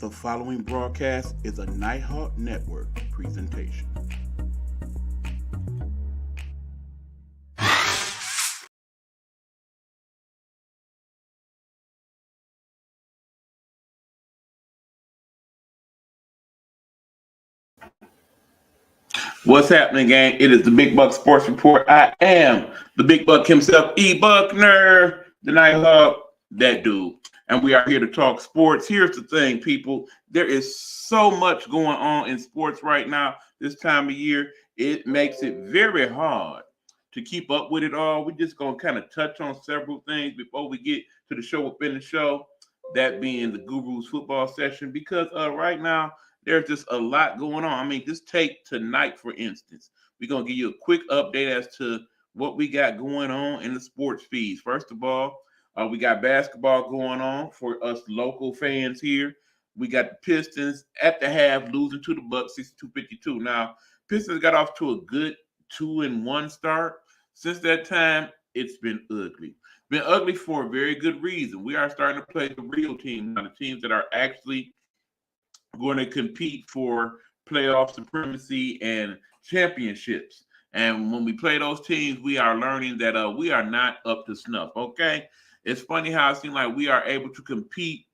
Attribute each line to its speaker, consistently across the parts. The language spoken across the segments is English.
Speaker 1: The following broadcast is a Nighthawk Network presentation. What's happening, gang? It is the Big Buck Sports Report. I am the Big Buck himself, E. Buckner, the Nighthawk, that dude. And we are here to talk sports. Here's the thing, people. There is so much going on in sports right now this time of year. It makes it very hard to keep up with it all. We're just going to kind of touch on several things before we get to the show within the show, that being the Guru's football session, because right now, there's just a lot going on. I mean, just take tonight, for instance. We're going to give you a quick update as to what we got going on in the sports feeds. First of all, we got basketball going on for us local fans here. We got the Pistons at the half losing to the Bucks 62-52. Now, Pistons got off to a good 2-1 start. Since that time, it's been ugly. Been ugly for a very good reason. We are starting to play the real team, now the teams that are actually going to compete for playoff supremacy and championships. And when we play those teams, we are learning that we are not up to snuff. Okay, it's funny how it seems like we are able to compete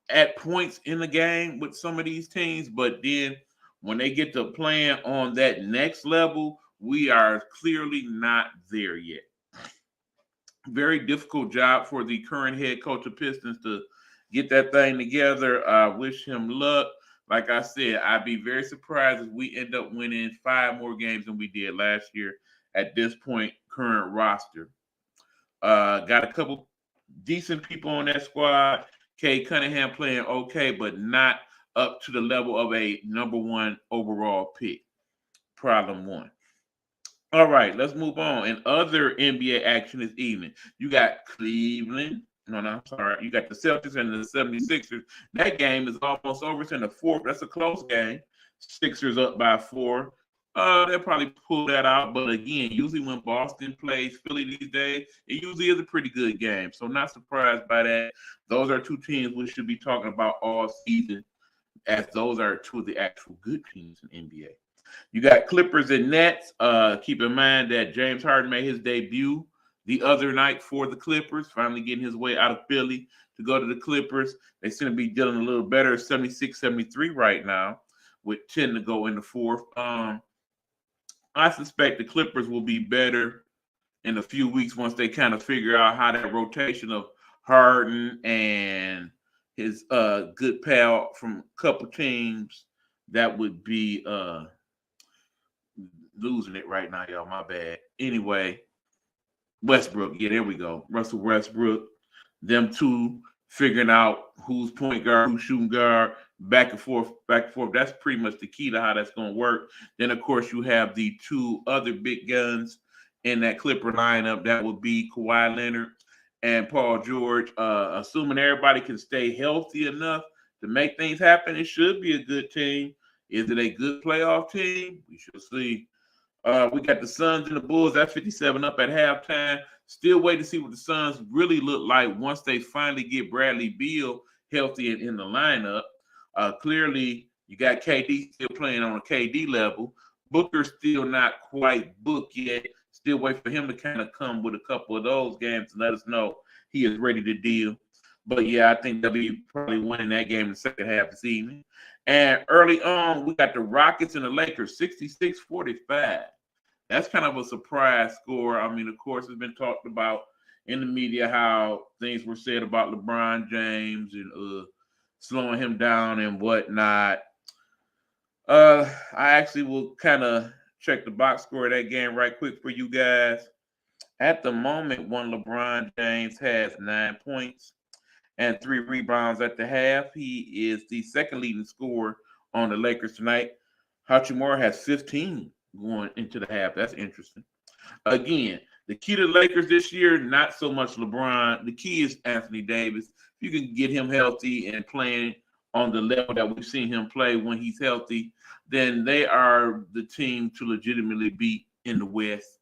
Speaker 1: at points in the game with some of these teams, but then when they get to playing on that next level, we are clearly not there yet. Very difficult job for the current head coach of Pistons to get that thing together. Wish him luck. Like I said, I'd be very surprised if we end up winning 5 more games than we did last year at this point, current roster. Got a couple decent people on that squad. Kay Cunningham playing okay, but not up to the level of a number 1 overall pick. Problem 1. All right, let's move on. In other NBA action this evening, you got Cleveland. No, I'm sorry. You got the Celtics and the 76ers. That game is almost over. It's in the fourth. That's a close game. Sixers up by 4. They'll probably pull that out. But again, usually when Boston plays Philly these days, it usually is a pretty good game. So not surprised by that. Those are 2 teams we should be talking about all season, as those are 2 of the actual good teams in NBA. You got Clippers and Nets. Keep in mind that James Harden made his debut the other night for the Clippers, finally getting his way out of Philly to go to the Clippers. They seem to be dealing a little better, 76-73 right now, with 10 to go in the fourth. I suspect the Clippers will be better in a few weeks once they kind of figure out how that rotation of Harden and his good pal from a couple teams that would be losing it right now, y'all. My bad. Anyway, Westbrook. Yeah, there we go. Russell Westbrook. Them 2 figuring out who's point guard, who's shooting guard, back and forth, back and forth. That's pretty much the key to how that's going to work. Then, of course, you have the 2 other big guns in that Clipper lineup. That would be Kawhi Leonard and Paul George. Assuming everybody can stay healthy enough to make things happen, it should be a good team. Is it a good playoff team? We shall see. We got the Suns and the Bulls at 57 up at halftime. Still waiting to see what the Suns really look like once they finally get Bradley Beal healthy in the lineup. Clearly, you got KD still playing on a KD level. Booker's still not quite booked yet. Still wait for him to kind of come with a couple of those games and let us know he is ready to deal. But yeah, I think they'll be probably winning that game in the second half this evening. And early on, we got the Rockets and the Lakers, 66-45. That's kind of a surprise score. I mean, of course, it's been talked about in the media how things were said about LeBron James and slowing him down and whatnot. I actually will kind of check the box score of that game right quick for you guys. At the moment, one LeBron James has 9 points and 3 rebounds at the half. He is the second leading scorer on the Lakers tonight. Hachimura has 15 going into the half. That's interesting. Again, the key to the Lakers this year, not so much LeBron. The key is Anthony Davis. If you can get him healthy and playing on the level that we've seen him play when he's healthy, then they are the team to legitimately beat in the West.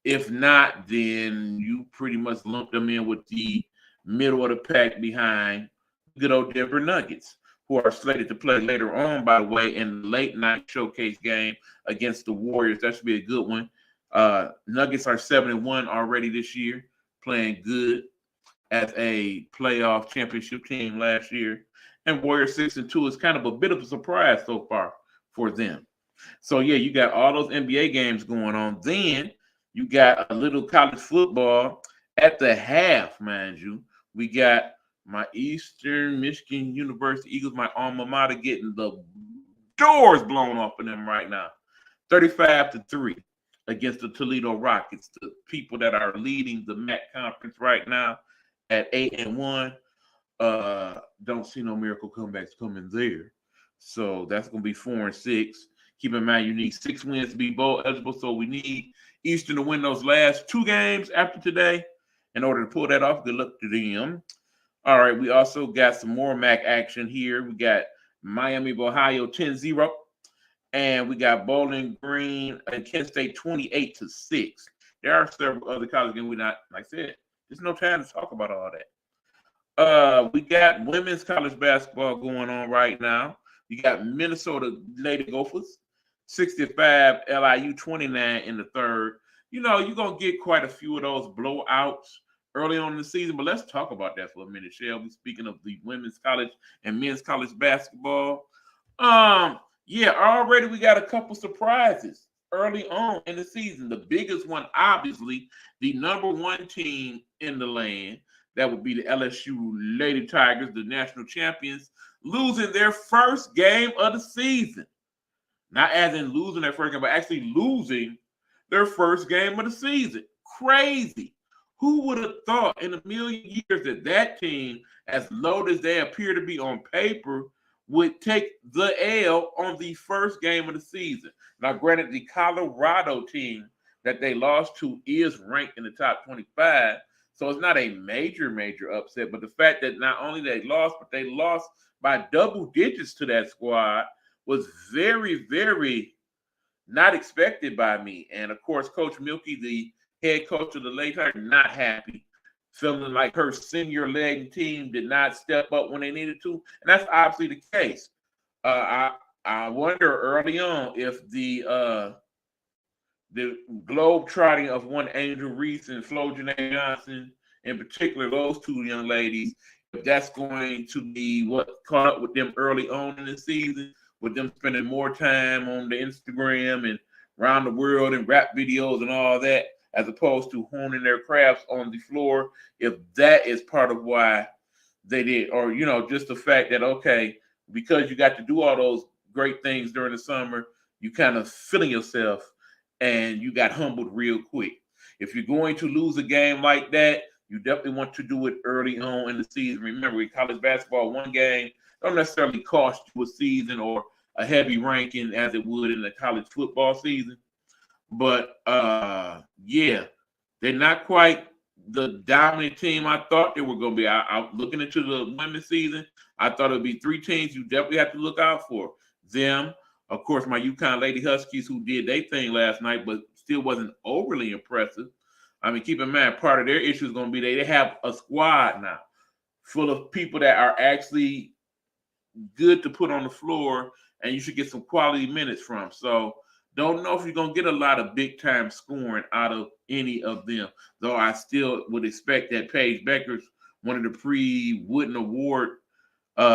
Speaker 1: If not, then you pretty much lump them in with the middle of the pack behind good old Denver Nuggets, who are slated to play later on, by the way, in the late night showcase game against the Warriors. That should be a good one. Nuggets are 7-1 already this year, playing good as a playoff championship team last year. And Warriors 6-2 is kind of a bit of a surprise so far for them. So, yeah, you got all those NBA games going on. Then you got a little college football at the half, mind you. We got my Eastern Michigan University Eagles, my alma mater, getting the doors blown off of them right now. 35-3 against the Toledo Rockets, the people that are leading the MAC conference right now at 8-1. Don't see no miracle comebacks coming there. So that's going to be 4-6. Keep in mind, you need 6 wins to be bowl eligible. So we need Eastern to win those last 2 games after today in order to pull that off. Good luck to them. All right, we also got some more MAC action here. We got Miami of Ohio 10-0. And we got Bowling Green and Kent State 28-6. There are several other colleges games. We're not, like I said, there's no time to talk about all that. We got women's college basketball going on right now. You got Minnesota Lady Gophers, 65, LIU 29 in the third. You know, you're going to get quite a few of those blowouts early on in the season, but let's talk about that for a minute, shall we? Speaking of the women's college and men's college basketball. Yeah, already we got a couple surprises early on in the season. The biggest one, obviously, the number 1 team in the land, that would be the LSU Lady Tigers, the national champions, losing their first game of the season. Not as in losing their first game, but actually losing their first game of the season. Crazy. Who would have thought in a million years that that team, as low as they appear to be on paper, would take the L on the first game of the season? Now, granted, the Colorado team that they lost to is ranked in the top 25, so it's not a major upset. But the fact that not only they lost, but they lost by double digits to that squad was very, very not expected by me. And, of course, Coach Milky, the head coach of the Lady Tigers, not happy, feeling like her senior-led team did not step up when they needed to. And that's obviously the case. I wonder early on if the globe trotting of one Angel Reese and Flo Janae Johnson, in particular, those 2 young ladies, if that's going to be what caught up with them early on in the season, with them spending more time on the Instagram and around the world and rap videos and all that, as opposed to honing their crafts on the floor, if that is part of why they did, or, you know, just the fact that, okay, because you got to do all those great things during the summer, you kind of feeling yourself and you got humbled real quick. If you're going to lose a game like that, you definitely want to do it early on in the season. Remember, in college basketball, 1 game don't necessarily cost you a season or a heavy ranking as it would in the college football season. But, yeah, they're not quite the dominant team I thought they were going to be. I looking into the women's season, I thought it would be 3 teams you definitely have to look out for. Them, of course, my UConn Lady Huskies, who did their thing last night, but still wasn't overly impressive. I mean, keep in mind, part of their issue is going to be they have a squad now full of people that are actually good to put on the floor, and you should get some quality minutes from. So, don't know if you're going to get a lot of big-time scoring out of any of them, though I still would expect that Paige Becker's one of the pre-Wooden Award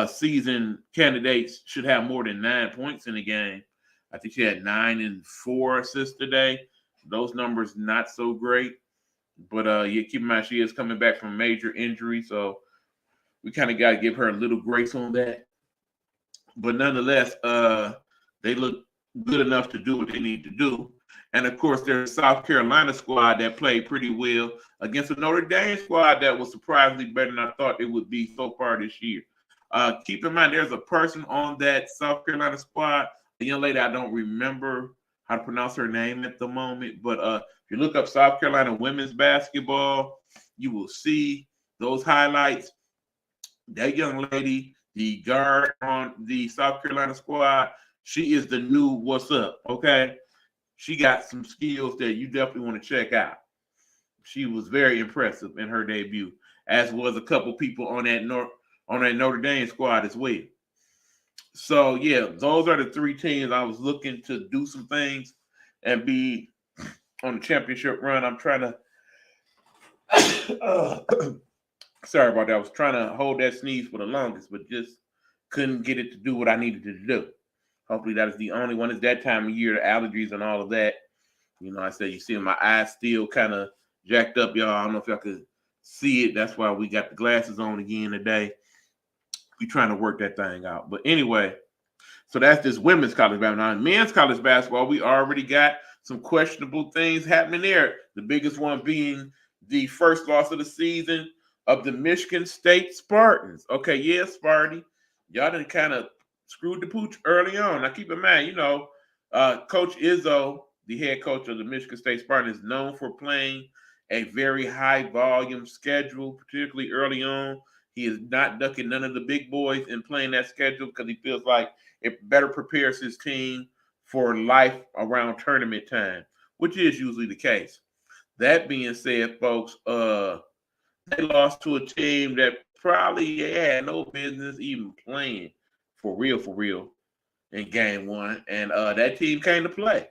Speaker 1: season candidates should have more than 9 points in the game. I think she had 9 and 4 assists today. Those numbers not so great. But yeah, keep in mind she is coming back from major injury, so we kind of got to give her a little grace on that. But nonetheless, they look good enough to do what they need to do. And of course, there's a South Carolina squad that played pretty well against a Notre Dame squad that was surprisingly better than I thought it would be so far this year. Keep in mind, there's a person on that South Carolina squad, a young lady, I don't remember how to pronounce her name at the moment, but if you look up South Carolina women's basketball, you will see those highlights. That young lady, the guard on the South Carolina squad, she is the new what's up, okay? She got some skills that you definitely want to check out. She was very impressive in her debut, as was a couple people on that Notre Dame squad as well. So yeah, those are the three teams I was looking to do some things and be on the championship run. I'm trying to. uh, sorry about that. I was trying to hold that sneeze for the longest, but just couldn't get it to do what I needed it to do. Hopefully, that is the only one. It's that time of year, the allergies and all of that. You know, I said you see my eyes still kind of jacked up, y'all. I don't know if y'all could see it. That's why we got the glasses on again today. We trying to work that thing out. But anyway, so that's this women's college basketball. Now, men's college basketball, we already got some questionable things happening there. The biggest one being the first loss of the season of the Michigan State Spartans. Okay, yeah, Sparty. Y'all done kind of screwed the pooch early on. Now, keep in mind, Coach Izzo, the head coach of the Michigan State Spartans, is known for playing a very high volume schedule, particularly early on. He is not ducking none of the big boys in playing that schedule because he feels like it better prepares his team for life around tournament time, which is usually the case. That being said, folks, they lost to a team that probably had no business even playing for real, in game one. And that team came to play.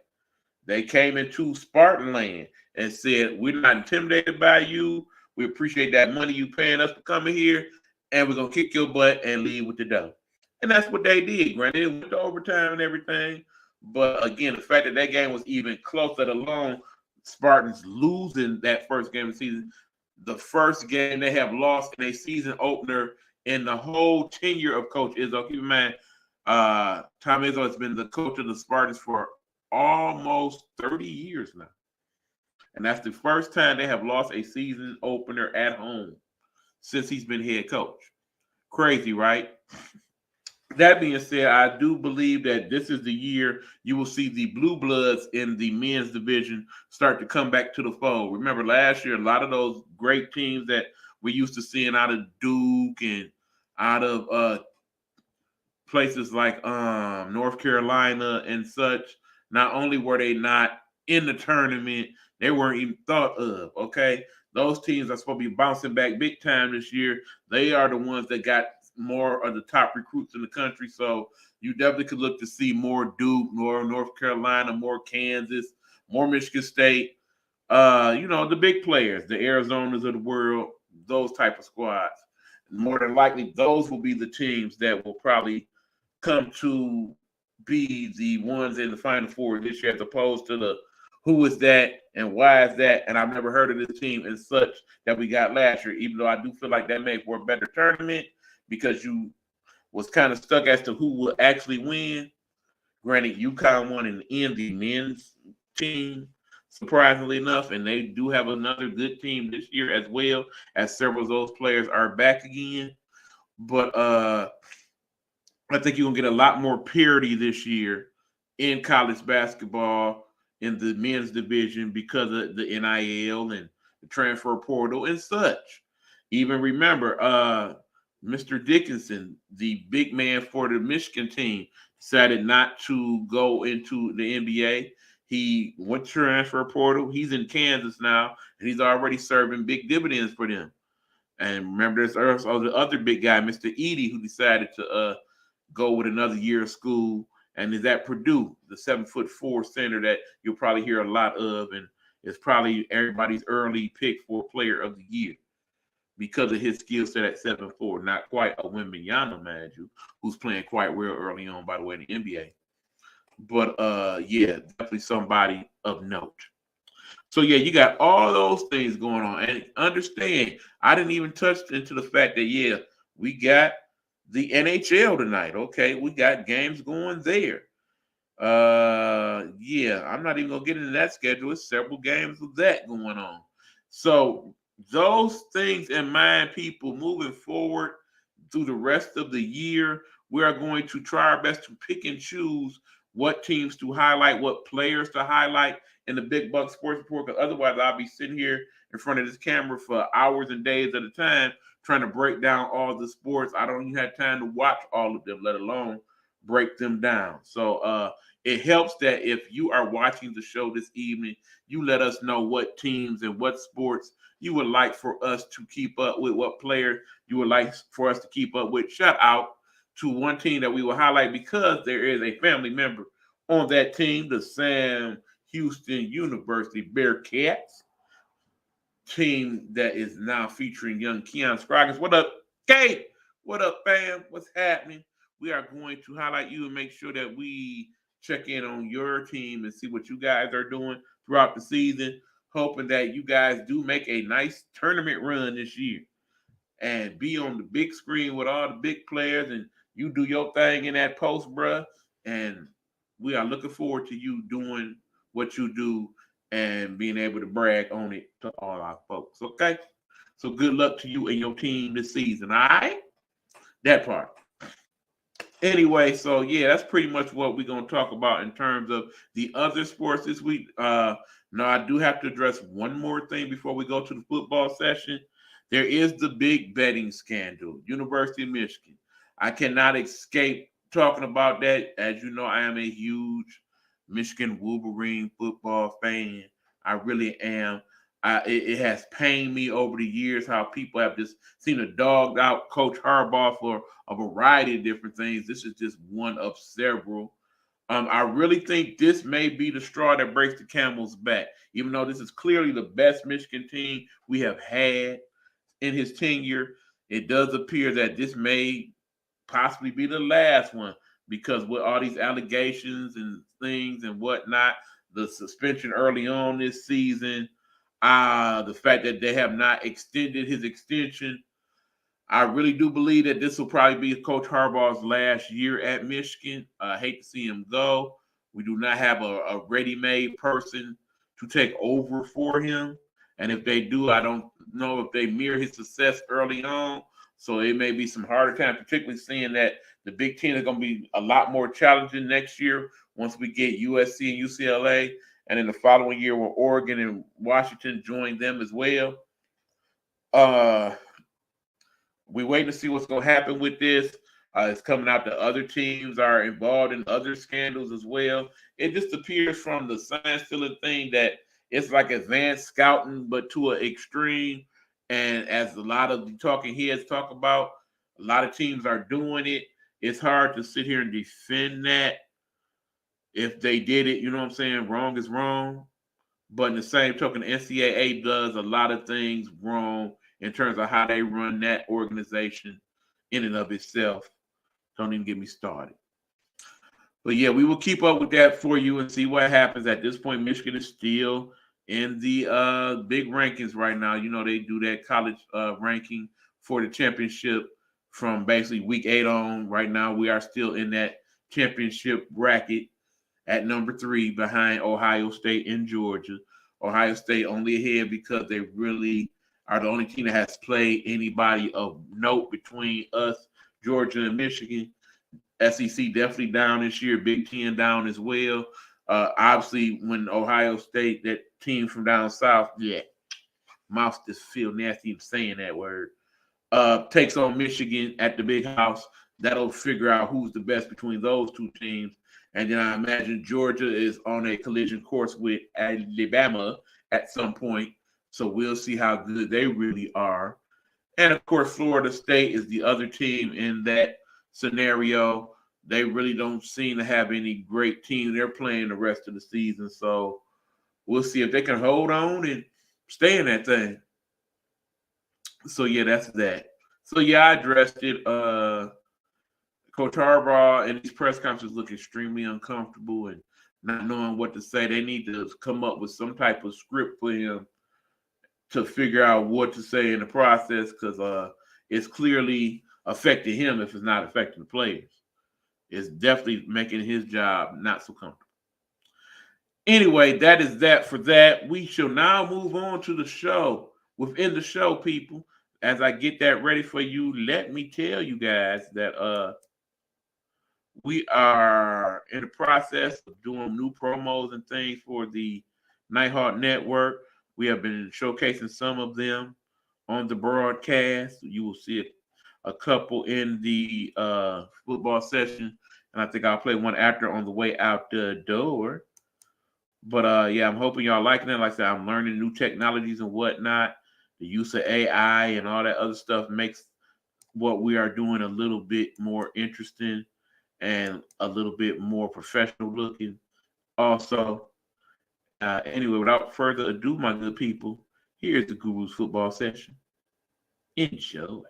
Speaker 1: They came into Spartan land and said, we're not intimidated by you. We appreciate that money you paying us for coming here, and we're going to kick your butt and leave with the dough. And that's what they did. Granted, it went to overtime and everything. But again, the fact that game was even close, let alone Spartans losing that first game of the season, the first game they have lost in a season opener in the whole tenure of Coach Izzo. Keep in mind, Tom Izzo has been the coach of the Spartans for almost 30 years now. And that's the first time they have lost a season opener at home since he's been head coach. Crazy, right? That being said, I do believe that this is the year you will see the Blue Bloods in the men's division start to come back to the fold. Remember last year, a lot of those great teams that we used to seeing out of Duke and out of places like North Carolina and such, not only were they not in the tournament, they weren't even thought of, okay? Those teams are supposed to be bouncing back big time this year. They are the ones that got more of the top recruits in the country. So you definitely could look to see more Duke, more North Carolina, more Kansas, more Michigan State. The big players, the Arizonas of the world, those type of squads. More than likely, those will be the teams that will probably come to be the ones in the Final Four this year, as opposed to the who is that and why is that? And I've never heard of this team and such that we got last year, even though I do feel like that made for a better tournament because you was kind of stuck as to who will actually win. Granted, UConn won in the end, the men's team, surprisingly enough, and they do have another good team this year as well, as several of those players are back again. But I think you're gonna get a lot more parity this year in college basketball in the men's division because of the NIL and the transfer portal and such. Even remember, Mr. Dickinson, the big man for the Michigan team, decided not to go into the NBA. He went to transfer portal. He's in Kansas now, and he's already serving big dividends for them. And remember, there's also the other big guy, Mr. Edey, who decided to go with another year of school and is at Purdue, the 7'4" center that you'll probably hear a lot of, and is probably everybody's early pick for player of the year because of his skill set at 7'4". Not quite a Wembanyama, mind you, who's playing quite well early on, by the way, in the NBA. But yeah, definitely somebody of note. So yeah, you got all those things going on, and understand, I didn't even touch into the fact that yeah, we got the NHL tonight. Okay, we got games going there. Yeah, I'm not even gonna get into that schedule. It's several games of that going on. So those things in mind, people, moving forward through the rest of the year, we are going to try our best to pick and choose what teams to highlight, what players to highlight in the Big Buck Sports Report, because otherwise I'll be sitting here in front of this camera for hours and days at a time trying to break down all the sports. I don't even have time to watch all of them, let alone break them down. So it helps that if you are watching the show this evening, you let us know what teams and what sports you would like for us to keep up with, what player you would like for us to keep up with. Shout out to one team that we will highlight because there is a family member on that team, the Sam Houston University Bearcats team that is now featuring young Keon Scroggins. What up, Kate? What up, fam? What's happening? We are going to highlight you and make sure that we check in on your team and see what you guys are doing throughout the season, hoping that you guys do make a nice tournament run this year and be on the big screen with all the big players and you do your thing in that post, bruh. And we are looking forward to you doing what you do and being able to brag on it to all our folks. Okay. So good luck to you and your team this season. All right. That part. Anyway, so yeah, that's pretty much what we're gonna talk about in terms of the other sports this week. Now I do have to address one more thing before we go to the football session. There is the big betting scandal, University of Michigan. I cannot escape talking about that. As you know, I am a huge Michigan Wolverine football fan. I really am. It has pained me over the years how people have just seen a dogged out Coach Harbaugh for a variety of different things. This is just one of several. I really think this may be the straw that breaks the camel's back, even though this is clearly the best Michigan team we have had in his tenure. It does appear that this may possibly be the last one because with all these allegations and things and whatnot, the suspension early on this season, the fact that they have not extended his extension, I really do believe that this will probably be Coach Harbaugh's last year at Michigan. I hate to see him go. We do not have a ready-made person to take over for him. And if they do, I don't know if they mirror his success early on. So it may be some harder time, particularly seeing that the Big Ten is going to be a lot more challenging next year once we get USC and UCLA. And in the following year, when Oregon and Washington join them as well. We waiting to see what's going to happen with this. It's coming out that other teams are involved in other scandals as well. It just appears from the sign stealing thing that it's like advanced scouting, but to an extreme. And as a lot of the talking heads talk about, a lot of teams are doing it. It's hard to sit here and defend that if they did it. You know what I'm saying? Wrong is wrong. But in the same token, the NCAA does a lot of things wrong in terms of how they run that organization in and of itself. Don't even get me started. But yeah, we will keep up with that for you and see what happens. At this point, Michigan is still in the big rankings right now. You know, they do that college ranking for the championship from basically week 8 on. Right now, we are still in that championship bracket at number 3 behind Ohio State and Georgia. Ohio State only ahead because they really are the only team that has played anybody of note between us, Georgia, and Michigan. SEC definitely down this year. Big Ten down as well. Obviously, when Ohio State, that team from down south, yeah, mouth just feel nasty even saying that word, takes on Michigan at the Big House. That'll figure out who's the best between those two teams. And then I imagine Georgia is on a collision course with Alabama at some point. So we'll see how good they really are. And of course, Florida State is the other team in that scenario. They really don't seem to have any great team. They're playing the rest of the season. So we'll see if they can hold on and stay in that thing. So yeah, that's that. So yeah, I addressed it. Coach Harbaugh and these press conferences look extremely uncomfortable and not knowing what to say. They need to come up with some type of script for him to figure out what to say in the process because it's clearly affecting him if it's not affecting the players. It's definitely making his job not so comfortable. Anyway, that is that for that. We shall now move on to the show. Within the show, people, as I get that ready for you, let me tell you guys that we are in the process of doing new promos and things for the Nighthawk Network. We have been showcasing some of them on the broadcast. You will see a couple in the football session, and I think I'll play one after on the way out the door. But yeah, I'm hoping y'all liking it. Like I said, I'm learning new technologies and whatnot. The use of AI and all that other stuff makes what we are doing a little bit more interesting and a little bit more professional looking. Also, anyway, without further ado, my good people, here's the Guru's football session. Enjoy.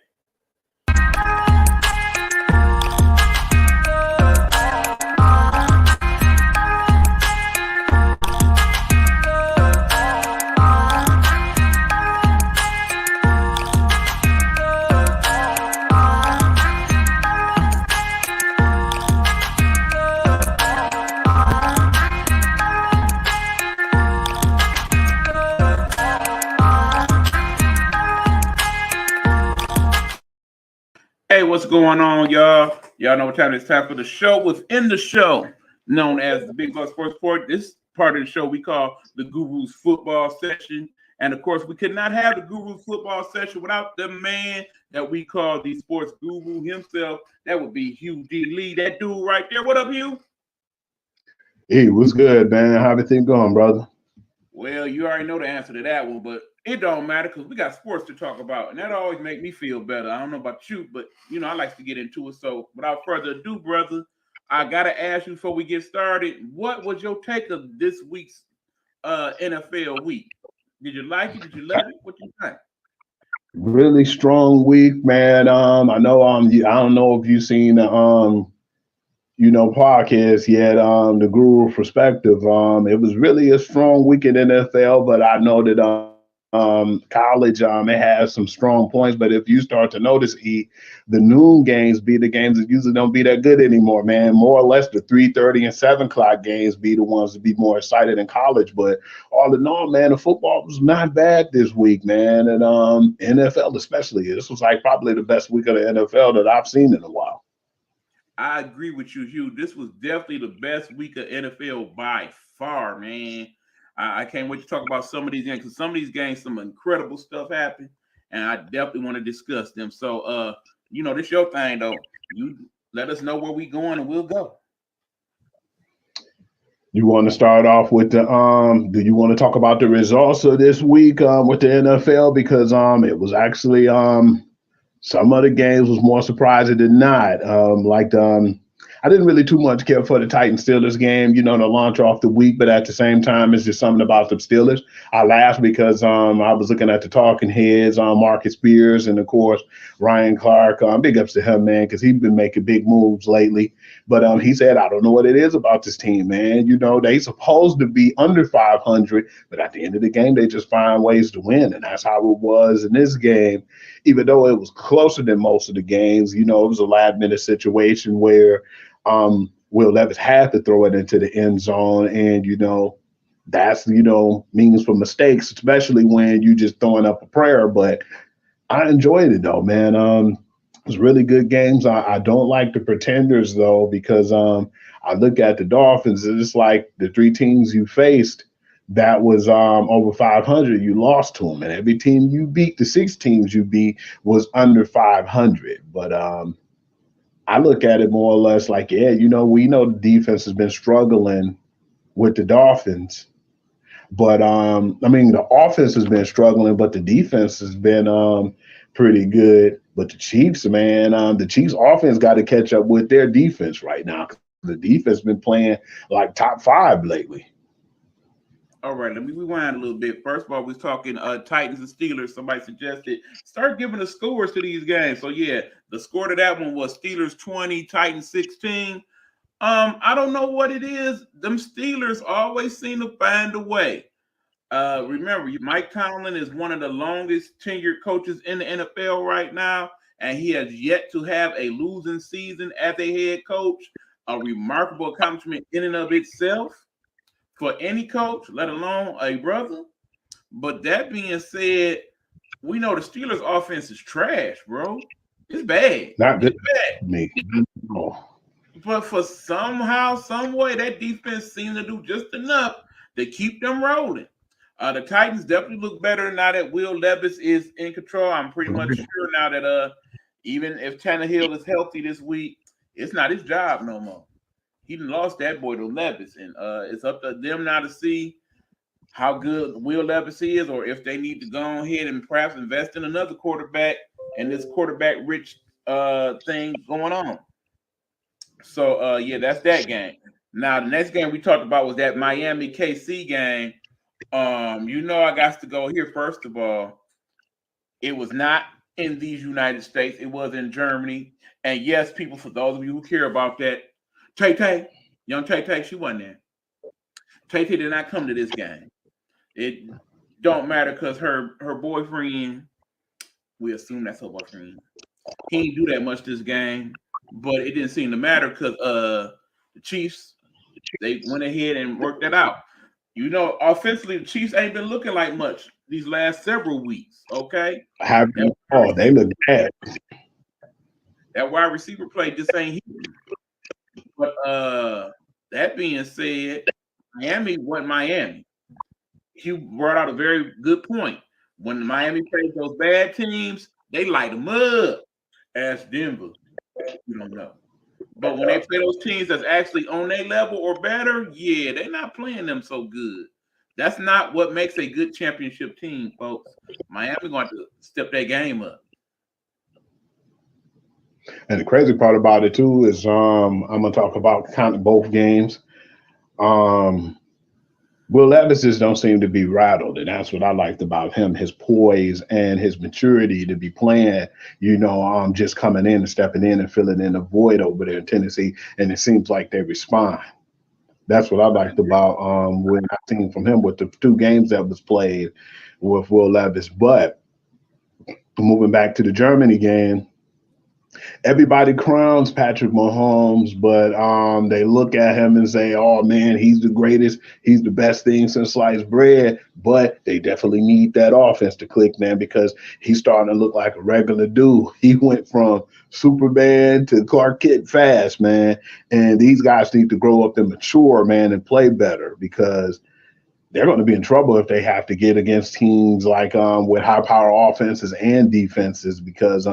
Speaker 1: Hey, what's going on, y'all? Y'all know what time it's time for the show within the show, known as the Big Buck Sports Report. This part of the show we call the Guru's Football Session. And of course, we could not have the Guru's Football Session without the man that we call the sports guru himself. That would be Hugh D. Lee, that dude right there. What up, Hugh?
Speaker 2: Hey, what's good, man? How everything going, brother?
Speaker 1: Well, you already know the answer to that one, but it don't matter because we got sports to talk about, and that always make me feel better. I don't know about you, but I like to get into it. So, without further ado, brother, I gotta ask you before we get started, what was your take of this week's NFL week? Did you like it? Did you love it? What you think?
Speaker 2: Really strong week, man. I know I don't know if you've seen the podcast yet, the Guru Perspective. It was really a strong week in NFL, but I know that college it has some strong points. But if you start to notice, the noon games be the games that usually don't be that good anymore, man. More or less the 3:30 and 7 o'clock games be the ones to be more excited in college. But all in all, man, the football was not bad this week, man. And NFL especially. This was like probably the best week of the NFL that I've seen in a while.
Speaker 1: I agree with you, Hugh. This was definitely the best week of NFL by far, man. I can't wait to talk about some of these games because some of these games, some incredible stuff happened, and I definitely want to discuss them. So, this your thing though. You let us know where we going, and we'll go.
Speaker 2: You want to start off with the do you want to talk about the results of this week with the NFL? Because it was actually some of the games was more surprising than not. I didn't really too much care for the Titans Steelers game, to launch off the week, but at the same time, it's just something about the Steelers. I laughed because I was looking at the talking heads on Marcus Spears and, of course, Ryan Clark. Big ups to him, man, because he's been making big moves lately. But he said, I don't know what it is about this team, man. They supposed to be under 500, but at the end of the game, they just find ways to win. And that's how it was in this game. Even though it was closer than most of the games, it was a last-minute situation where Will Levis had to throw it into the end zone. And, that's, means for mistakes, especially when you just throwing up a prayer. But I enjoyed it, though, man. It was really good games. I don't like the pretenders, though, because I look at the Dolphins, and it's like the three teams you faced that was over 500, you lost to them. And every team you beat, the 6 teams you beat, was under 500. But I look at it more or less like, we know the defense has been struggling with the Dolphins. But, the offense has been struggling, but the defense has been pretty good. But the Chiefs, man, the Chiefs offense got to catch up with their defense right now. The defense been playing like top 5 lately.
Speaker 1: All right, let me rewind a little bit. First of all, we was talking Titans and Steelers. Somebody suggested start giving the scores to these games. So yeah, the score to that one was Steelers 20, Titans 16. I don't know what it is. Them Steelers always seem to find a way. Remember, Mike Tomlin is one of the longest tenured coaches in the NFL right now, and he has yet to have a losing season as a head coach. A remarkable accomplishment in and of itself for any coach, let alone a brother. But that being said, we know the Steelers' offense is trash, bro. It's bad.
Speaker 2: Not
Speaker 1: it's
Speaker 2: bad. Me.
Speaker 1: But for somehow, some way, that defense seems to do just enough to keep them rolling. The Titans definitely look better now that Will Levis is in control. I'm pretty much sure now that even if Tannehill is healthy this week, it's not his job no more. He lost that boy to Levis, and it's up to them now to see how good Will Levis is, or if they need to go ahead and perhaps invest in another quarterback in this quarterback-rich thing going on. So yeah, that's that game. Now the next game we talked about was that Miami KC game. I got to go here first of all. It was not in these United States. It was in Germany. And yes, people, for those of you who care about that, Tay Tay, young Tay Tay, she wasn't there. Tay Tay did not come to this game. It don't matter because her boyfriend, we assume that's her boyfriend. He didn't do that much this game, but it didn't seem to matter because the Chiefs, they went ahead and worked that out. Offensively, the Chiefs ain't been looking like much these last several weeks. Okay,
Speaker 2: They look bad.
Speaker 1: that wide receiver play just ain't hitting. But that being said, Miami wasn't Miami. Hugh brought out a very good point. When Miami plays those bad teams, they light them up. Ask Denver. You don't know. But when they play those teams that's actually on their level or better, yeah, they're not playing them so good. That's not what makes a good championship team, folks. Miami going to step their game up.
Speaker 2: And the crazy part about it too is I'm gonna talk about kind of both games. Will Levis just don't seem to be rattled, and that's what I liked about him, his poise and his maturity to be playing, just coming in and stepping in and filling in a void over there in Tennessee, and it seems like they respond. That's what I liked about what I seen from him with the two games that was played with Will Levis. But moving back to the Germany game, everybody crowns Patrick Mahomes, but they look at him and say, "Oh man, he's the greatest. He's the best thing since sliced bread." But they definitely need that offense to click, man, because he's starting to look like a regular dude. He went from Superman to Clark Kent fast, man. And these guys need to grow up and mature, man, and play better because they're going to be in trouble if they have to get against teams like with high power offenses and defenses because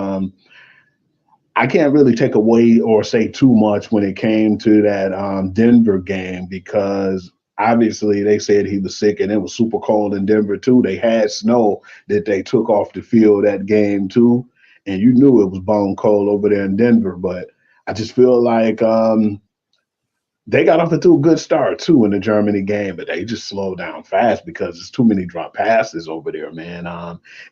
Speaker 2: I can't really take away or say too much when it came to that Denver game because obviously they said he was sick and it was super cold in Denver too. They had snow that they took off the field that game too. And you knew it was bone cold over there in Denver. But I just feel like they got off to a good start too in the Germany game, but they just slowed down fast because there's too many drop passes over there, man.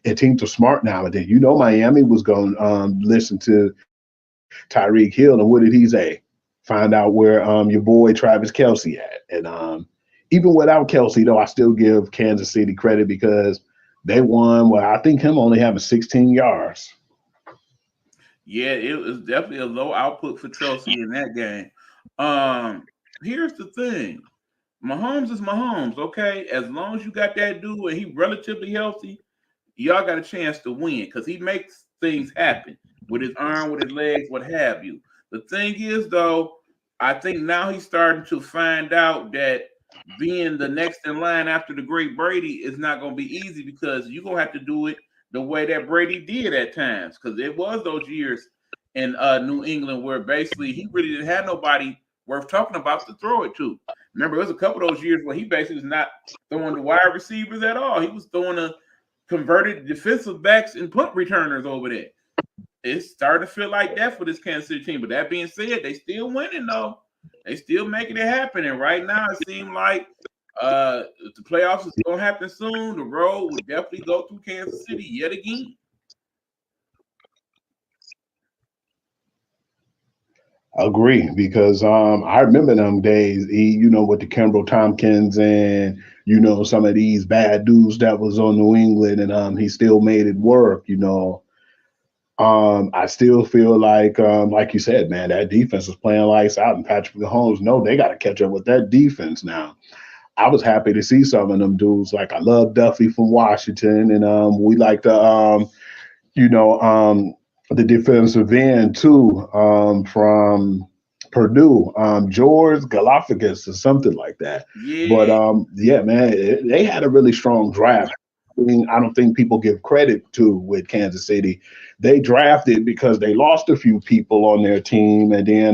Speaker 2: And teams are smart now. And then Miami was going to listen to Tyreek Hill, and what did he say? Find out where your boy Travis Kelce at. And even without Kelce, though, I still give Kansas City credit because they won. Well, I think him only having 16 yards.
Speaker 1: Yeah, it was definitely a low output for Chelsea in that game. Here's the thing. Mahomes is Mahomes, okay? As long as you got that dude and he relatively healthy, y'all got a chance to win because he makes things happen with his arm, with his legs, what have you. The thing is, though, I think now he's starting to find out that being the next in line after the great Brady is not going to be easy because you're going to have to do it the way that Brady did at times because it was those years in New England where basically he really didn't have nobody worth talking about to throw it to. Remember, it was a couple of those years where he basically was not throwing the wide receivers at all. He was throwing a converted defensive backs and punt returners over there. It's starting to feel like that for this Kansas City team. But that being said, they still winning, though. They still making it happen. And right now, it seems like if the playoffs is going to happen soon, the road will definitely go through Kansas City yet again.
Speaker 2: Agree, because I remember them days, with the Kimbrel Tompkins and some of these bad dudes that was on New England, and he still made it work. I still feel like you said, man, that defense is playing lights out, and Patrick Mahomes, no, they got to catch up with that defense now. I was happy to see some of them dudes. Like I love Duffy from Washington, and we like the the defensive end too, from Purdue, George Galapagos or something like that.
Speaker 1: Yeah.
Speaker 2: But yeah, man, they had a really strong draft. I don't think people give credit to with Kansas City. They drafted because they lost a few people on their team, and then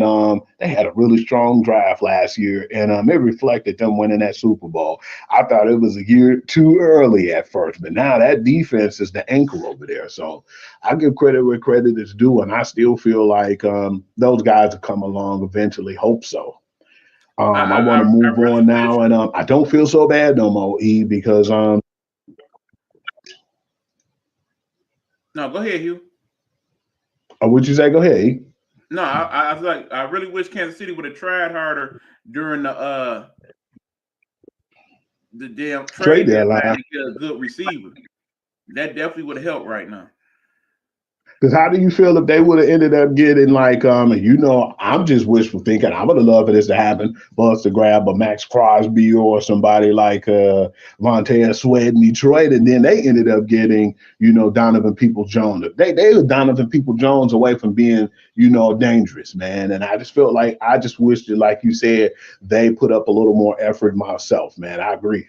Speaker 2: they had a really strong draft last year, and it reflected them winning that Super Bowl. I thought it was a year too early at first, but now that defense is the anchor over there. So I give credit where credit is due, and I still feel like those guys will come along eventually. Hope so. I want to
Speaker 1: I
Speaker 2: move
Speaker 1: really
Speaker 2: on
Speaker 1: wish.
Speaker 2: now, and I don't feel so bad no more, E, because
Speaker 1: No, go ahead, Hugh.
Speaker 2: would you say? Go ahead, E.
Speaker 1: No, I was like, I really wish Kansas City would have tried harder during the damn
Speaker 2: Trade
Speaker 1: trade deadline
Speaker 2: deadline.
Speaker 1: to get a good receiver. That definitely would have helped right now.
Speaker 2: Because how do you feel if they would have ended up getting like I'm just wishful thinking. I would have loved for this to happen for us to grab a Max Crosby or somebody like Montez Sweat in Detroit, and then they ended up getting Donovan People-Jones. They were Donovan People-Jones away from being dangerous, man. And I just felt like I just wished that, like you said, they put up a little more effort myself, man. I agree.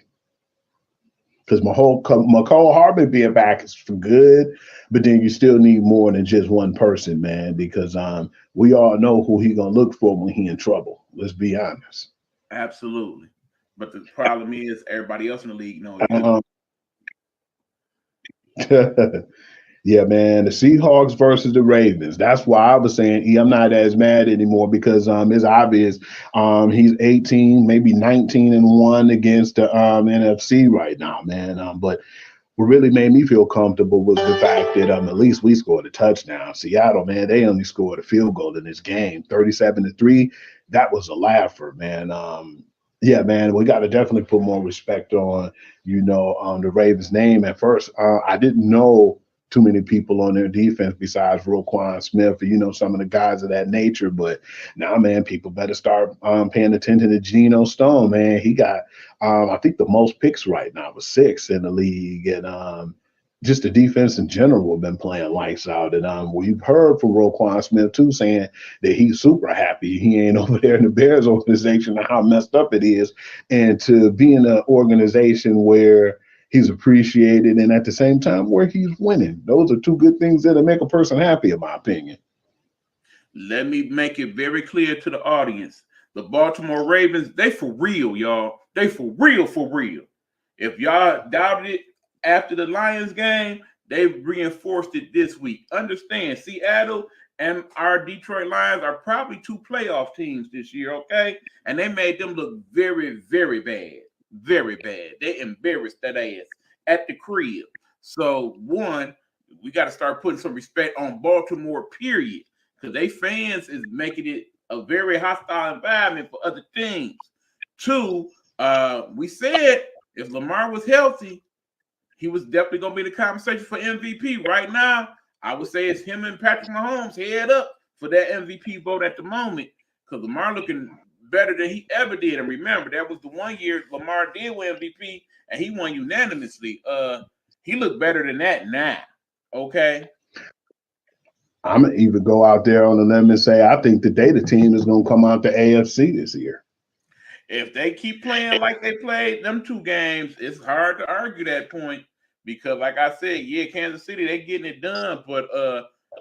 Speaker 2: Because McCole Hardman being back is for good, but then you still need more than just one person, man. Because we all know who he gonna look for when he in trouble. Let's be honest.
Speaker 1: Absolutely. But the problem is everybody else in the league knows too.
Speaker 2: Um, yeah, man. The Seahawks versus the Ravens. That's why I was saying I'm not as mad anymore because it's obvious he's 18, maybe 19-1 against the NFC right now, man. But what really made me feel comfortable was the fact that at least we scored a touchdown. Seattle, man, they only scored a field goal in this game, 37-3. That was a laugher, man. Yeah, man, we got to definitely put more respect on, the Ravens' name. At first, I didn't know too many people on their defense besides Roquan Smith, some of the guys of that nature. But now, man, people better start paying attention to Geno Stone, man. He got, I think the most picks right now was 6 in the league. And just the defense in general have been playing lights out. And we've heard from Roquan Smith, too, saying that he's super happy he ain't over there in the Bears organization and how messed up it is. And to be in an organization where he's appreciated and at the same time where he's winning. Those are two good things that'll make a person happy, in my opinion.
Speaker 1: Let me make it very clear to the audience. The Baltimore Ravens, they for real, y'all. They for real, for real. If y'all doubted it after the Lions game, they've reinforced it this week. Understand, Seattle and our Detroit Lions are probably 2 playoff teams this year, okay? And they made them look very, very bad. Very bad. They embarrassed that ass at the crib. So, one, we got to start putting some respect on Baltimore, period. Because they fans is making it a very hostile environment for other teams. 2, we said if Lamar was healthy, he was definitely going to be the conversation for MVP. Right now, I would say it's him and Patrick Mahomes head up for that MVP vote at the moment because Lamar looking better than he ever did. And remember, that was the one year Lamar did win MVP and he won unanimously. He looked better than that now. Okay.
Speaker 2: I'm gonna even go out there on a limb and say I think the data team is gonna come out the AFC this year.
Speaker 1: If they keep playing like they played them 2 games, it's hard to argue that point because, like I said, yeah, Kansas City, they getting it done, but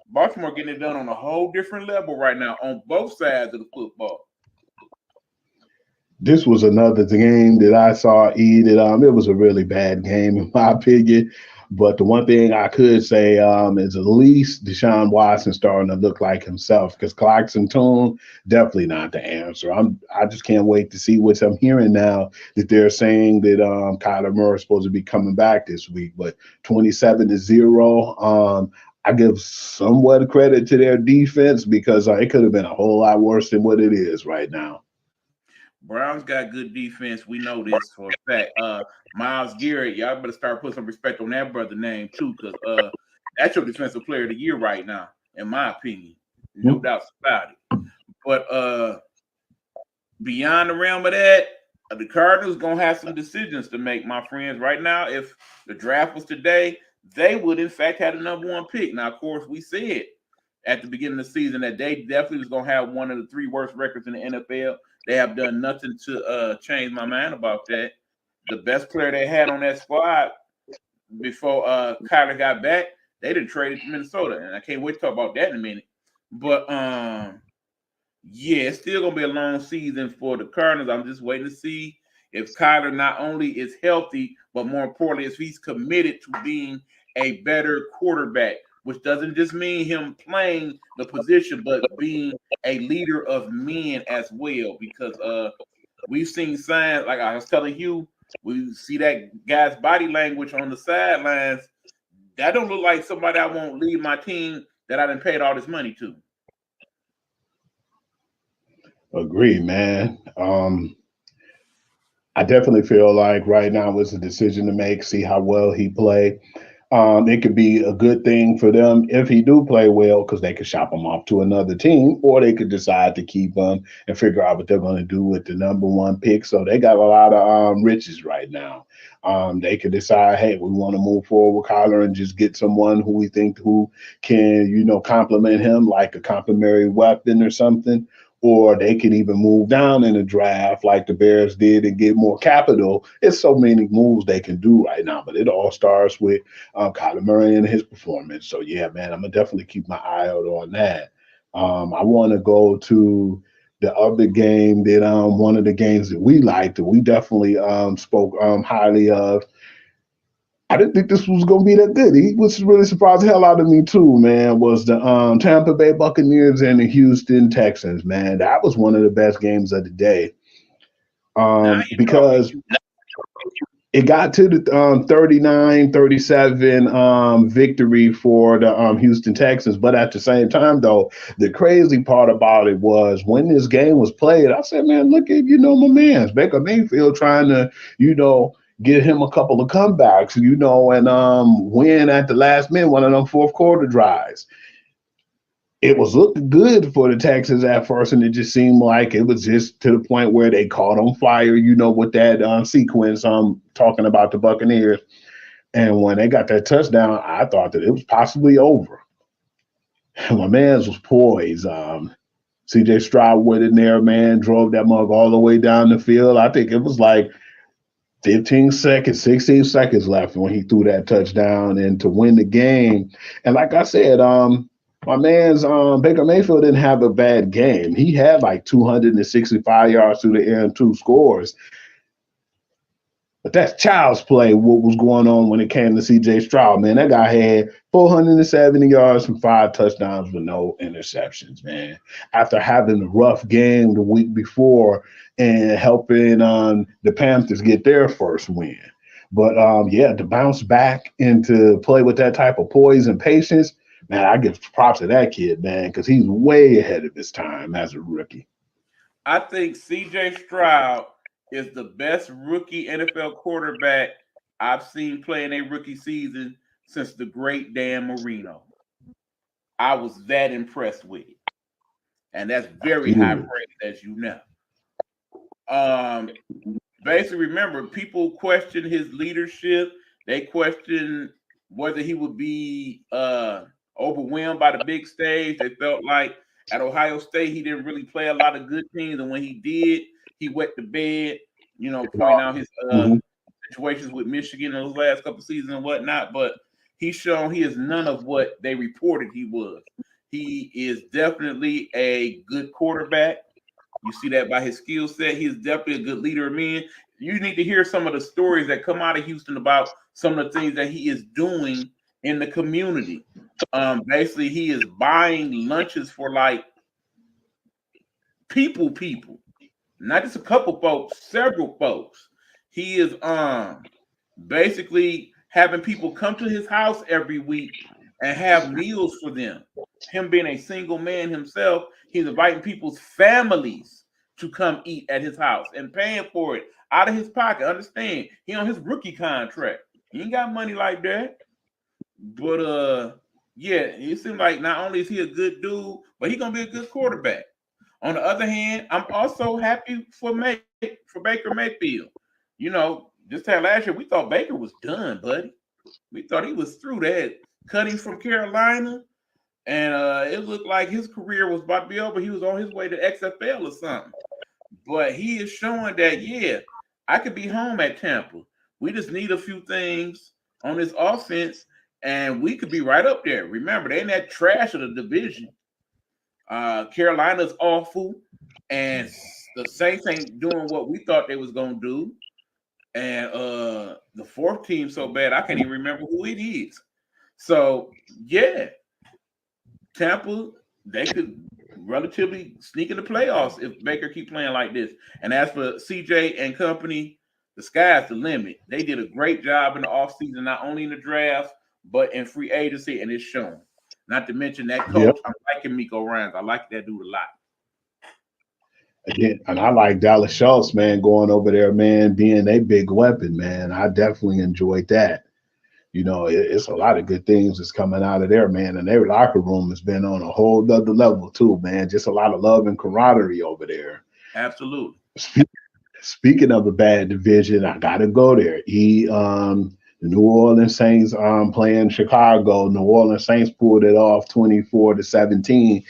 Speaker 1: Baltimore getting it done on a whole different level right now on both sides of the football.
Speaker 2: This was another game that I saw it was a really bad game in my opinion. But the one thing I could say is at least Deshaun Watson starting to look like himself because Clarkson Tune definitely not the answer. I just can't wait to see what I'm hearing now that they're saying that Kyler Murray is supposed to be coming back this week. But 27-0. I give somewhat of credit to their defense because it could have been a whole lot worse than what it is right now.
Speaker 1: Browns got good defense. We know this for a fact. Myles Garrett, y'all better start putting some respect on that brother name too, because that's your defensive player of the year right now, in my opinion. No doubts about it. But beyond the realm of that, the Cardinals gonna have some decisions to make, my friends. Right now, if the draft was today, they would in fact have the number 1 pick. Now, of course, we said at the beginning of the season that they definitely was gonna have one of the 3 worst records in the NFL. They have done nothing to change my mind about that. The best player they had on that squad before Kyler got back, they didn't trade it to Minnesota, and I can't wait to talk about that in a minute. But yeah, it's still gonna be a long season for the Cardinals. I'm just waiting to see if Kyler not only is healthy, but more importantly, if he's committed to being a better quarterback, which doesn't just mean him playing the position, but being a leader of men as well. Because we've seen signs, like I was telling you, we see that guy's body language on the sidelines. That don't look like somebody I won't leave my team that I done paid all this money to.
Speaker 2: Agree, man. I definitely feel like right now is a decision to make, see how well he play. It could be a good thing for them if he do play well, because they could shop him off to another team, or they could decide to keep him and figure out what they're going to do with the number one pick. So they got a lot of riches right now. They could decide, hey, we want to move forward with Kyler and just get someone who we think who can, complement him like a complimentary weapon or something. Or they can even move down in the draft like the Bears did and get more capital. It's so many moves they can do right now, but it all starts with Kyler Murray and his performance. So yeah, man, I'm gonna definitely keep my eye out on that. I want to go to the other game that one of the games that we liked that we definitely spoke highly of. I didn't think this was going to be that good. He was really surprised the hell out of me too, man. Was the Tampa Bay Buccaneers and the Houston Texans, man. That was one of the best games of the day
Speaker 1: Now you're talking.
Speaker 2: because it got to the 39-37 victory for the Houston Texans. But at the same time, though, the crazy part about it was when this game was played, I said, man, look at, my man's Baker Mayfield trying to, get him a couple of comebacks, and win at the last minute, one of them fourth quarter drives. It was looking good for the Texans at first, and it just seemed like it was just to the point where they caught on fire, with that sequence I'm talking about the Buccaneers. And when they got that touchdown, I thought that it was possibly over. My man's was poised. CJ Stroud went in there, man, drove that mug all the way down the field. I think it was like 15 seconds, 16 seconds left when he threw that touchdown and to win the game. And like I said, my man's Baker Mayfield didn't have a bad game. He had like 265 yards through the air and 2 scores. But that's child's play, what was going on when it came to C.J. Stroud, man. That guy had 470 yards from 5 touchdowns with no interceptions, man. After having a rough game the week before and helping the Panthers get their first win. But, to bounce back and to play with that type of poise and patience, man, I give props to that kid, man, because he's way ahead of his time as a rookie.
Speaker 1: I think C.J. Stroud is the best rookie NFL quarterback I've seen play in a rookie season since the great Dan Marino. I was that impressed with it. And that's very high praise, as you know. Basically, remember, people question his leadership. They question whether he would be overwhelmed by the big stage. They felt like at Ohio State, he didn't really play a lot of good teams. And when he did, he wet the bed, pointing out his situations with Michigan in those last couple of seasons and whatnot. But he's shown he is none of what they reported he was. He is definitely a good quarterback. You see that by his skill set. He is definitely a good leader of men. You need to hear some of the stories that come out of Houston about some of the things that he is doing in the community. Basically, he is buying lunches for like people, not just a couple folks, several folks. He is basically having people come to his house every week and have meals for them. Him being a single man himself, he's inviting people's families to come eat at his house and paying for it out of his pocket. Understand, he on his rookie contract. He ain't got money like that. But it seems like not only is he a good dude, but he's gonna be a good quarterback. On the other hand, I'm also happy for Baker Mayfield. This time last year we thought Baker was done, buddy. We thought he was through that. Cutting from Carolina, and it looked like his career was about to be over. He was on his way to XFL or something. But he is showing that, I could be home at Tampa. We just need a few things, on this offense, and we could be right up there. Remember, they ain't that trash of the division. Carolina's awful, and the Saints ain't doing what we thought they was gonna do. And the fourth team so bad I can't even remember who it is. So yeah, Tampa, they could relatively sneak in the playoffs if Baker keep playing like this. And as for CJ and company, the sky's the limit. They did a great job in the offseason, not only in the draft, but in free agency, and it's shown. Not to mention that
Speaker 2: Yep.
Speaker 1: coach, I'm liking Miko Ryans. I like that dude a lot.
Speaker 2: Again, and I like Dallas Schultz, man, going over there, man, being a big weapon, man. I definitely enjoyed that. It's a lot of good things that's coming out of there, man. And their locker room has been on a whole other level too, man. Just a lot of love and camaraderie over there.
Speaker 1: Absolutely.
Speaker 2: Speaking of a bad division, I gotta go there. The New Orleans Saints playing Chicago. New Orleans Saints pulled it off 24-17.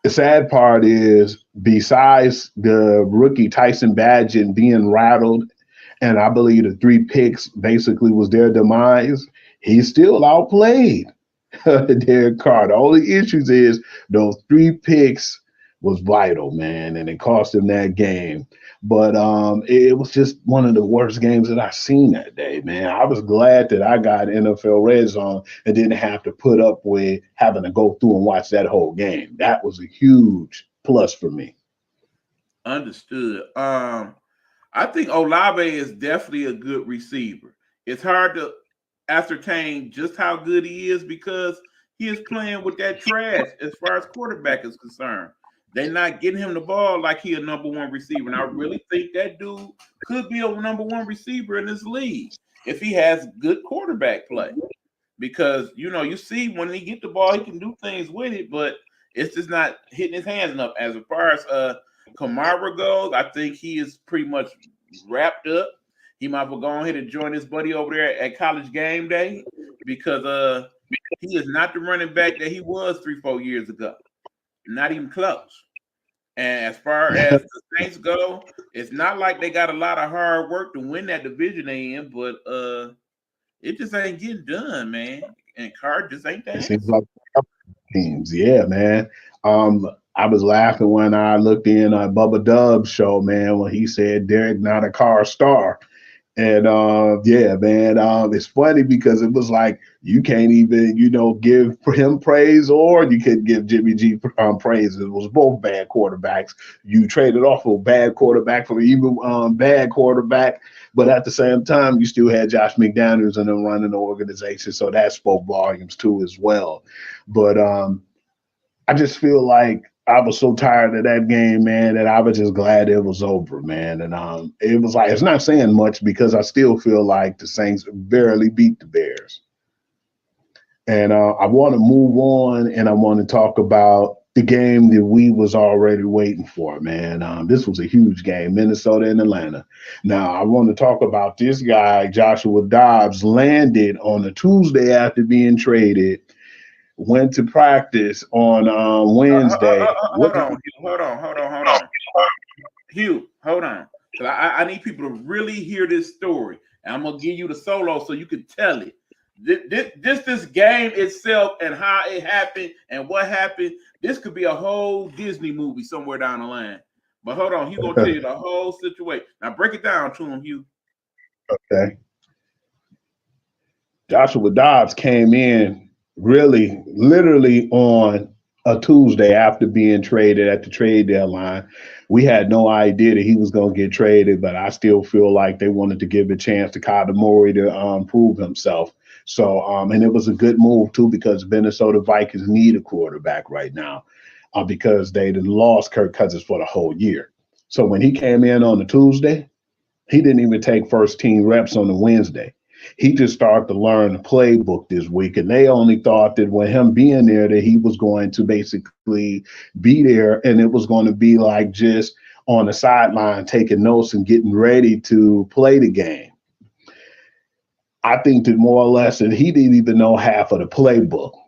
Speaker 2: The sad part is, besides the rookie Tyson Badgett being rattled, and I believe the 3 picks basically was their demise, he still outplayed Derek Carr. The only issues is those 3 picks was vital, man, and it cost him that game. But it was just one of the worst games that I've seen that day, man. I was glad that I got NFL Red Zone and didn't have to put up with having to go through and watch that whole game. That was a huge plus for me.
Speaker 1: Understood. I think Olave is definitely a good receiver. It's hard to ascertain just how good he is because he is playing with that trash as far as quarterback is concerned. They're not getting him the ball like he a number 1 receiver. And I really think that dude could be a number 1 receiver in this league if he has good quarterback play. Because, you see when he get the ball, he can do things with it, but it's just not hitting his hands enough. As far as Kamara goes, I think he is pretty much wrapped up. He might well go ahead and join his buddy over there at College Game Day because he is not the running back that he was 3-4 years ago. Not even close. And as far as the Saints go, it's not like they got a lot of hard work to win that division they in, but it just ain't getting done, man. And Carr just ain't that.
Speaker 2: It seems like teams, yeah, man. I was laughing when I looked in Bubba Dub's show, man, when he said Derek not a Carr star. And yeah, man, it's funny because it was like you can't even, give him praise or you could give Jimmy G praise. It was both bad quarterbacks. You traded off a bad quarterback for even bad quarterback, but at the same time, you still had Josh McDaniels and them running the organization, so that spoke volumes too as well. But I just feel like I was so tired of that game, man, that I was just glad it was over, man. And it was like, it's not saying much because I still feel like the Saints barely beat the Bears. And I want to move on and I want to talk about the game that we was already waiting for, man. This was a huge game, Minnesota and Atlanta. Now, I want to talk about this guy, Joshua Dobbs, landed on a Tuesday after being traded. Went to practice on Wednesday.
Speaker 1: Hold on. Hugh, hold on. So I need people to really hear this story. And I'm going to give you the solo so you can tell it. This game itself and how it happened and what happened, this could be a whole Disney movie somewhere down the line. But hold on, he's going to tell you the whole situation. Now break it down to him, Hugh.
Speaker 2: Okay. Joshua Dobbs came in really literally on a Tuesday after being traded at the trade deadline. We had no idea that he was going to get traded, but I still feel like they wanted to give a chance to Kyler Murray to prove himself. So, and it was a good move too, because Minnesota Vikings need a quarterback right now because they lost Kirk Cousins for the whole year. So when he came in on the Tuesday, he didn't even take first team reps on the Wednesday. He just started to learn the playbook this week, and they only thought that with him being there that he was going to basically be there, and it was going to be like just on the sideline taking notes and getting ready to play the game. I think that more or less that he didn't even know half of the playbook.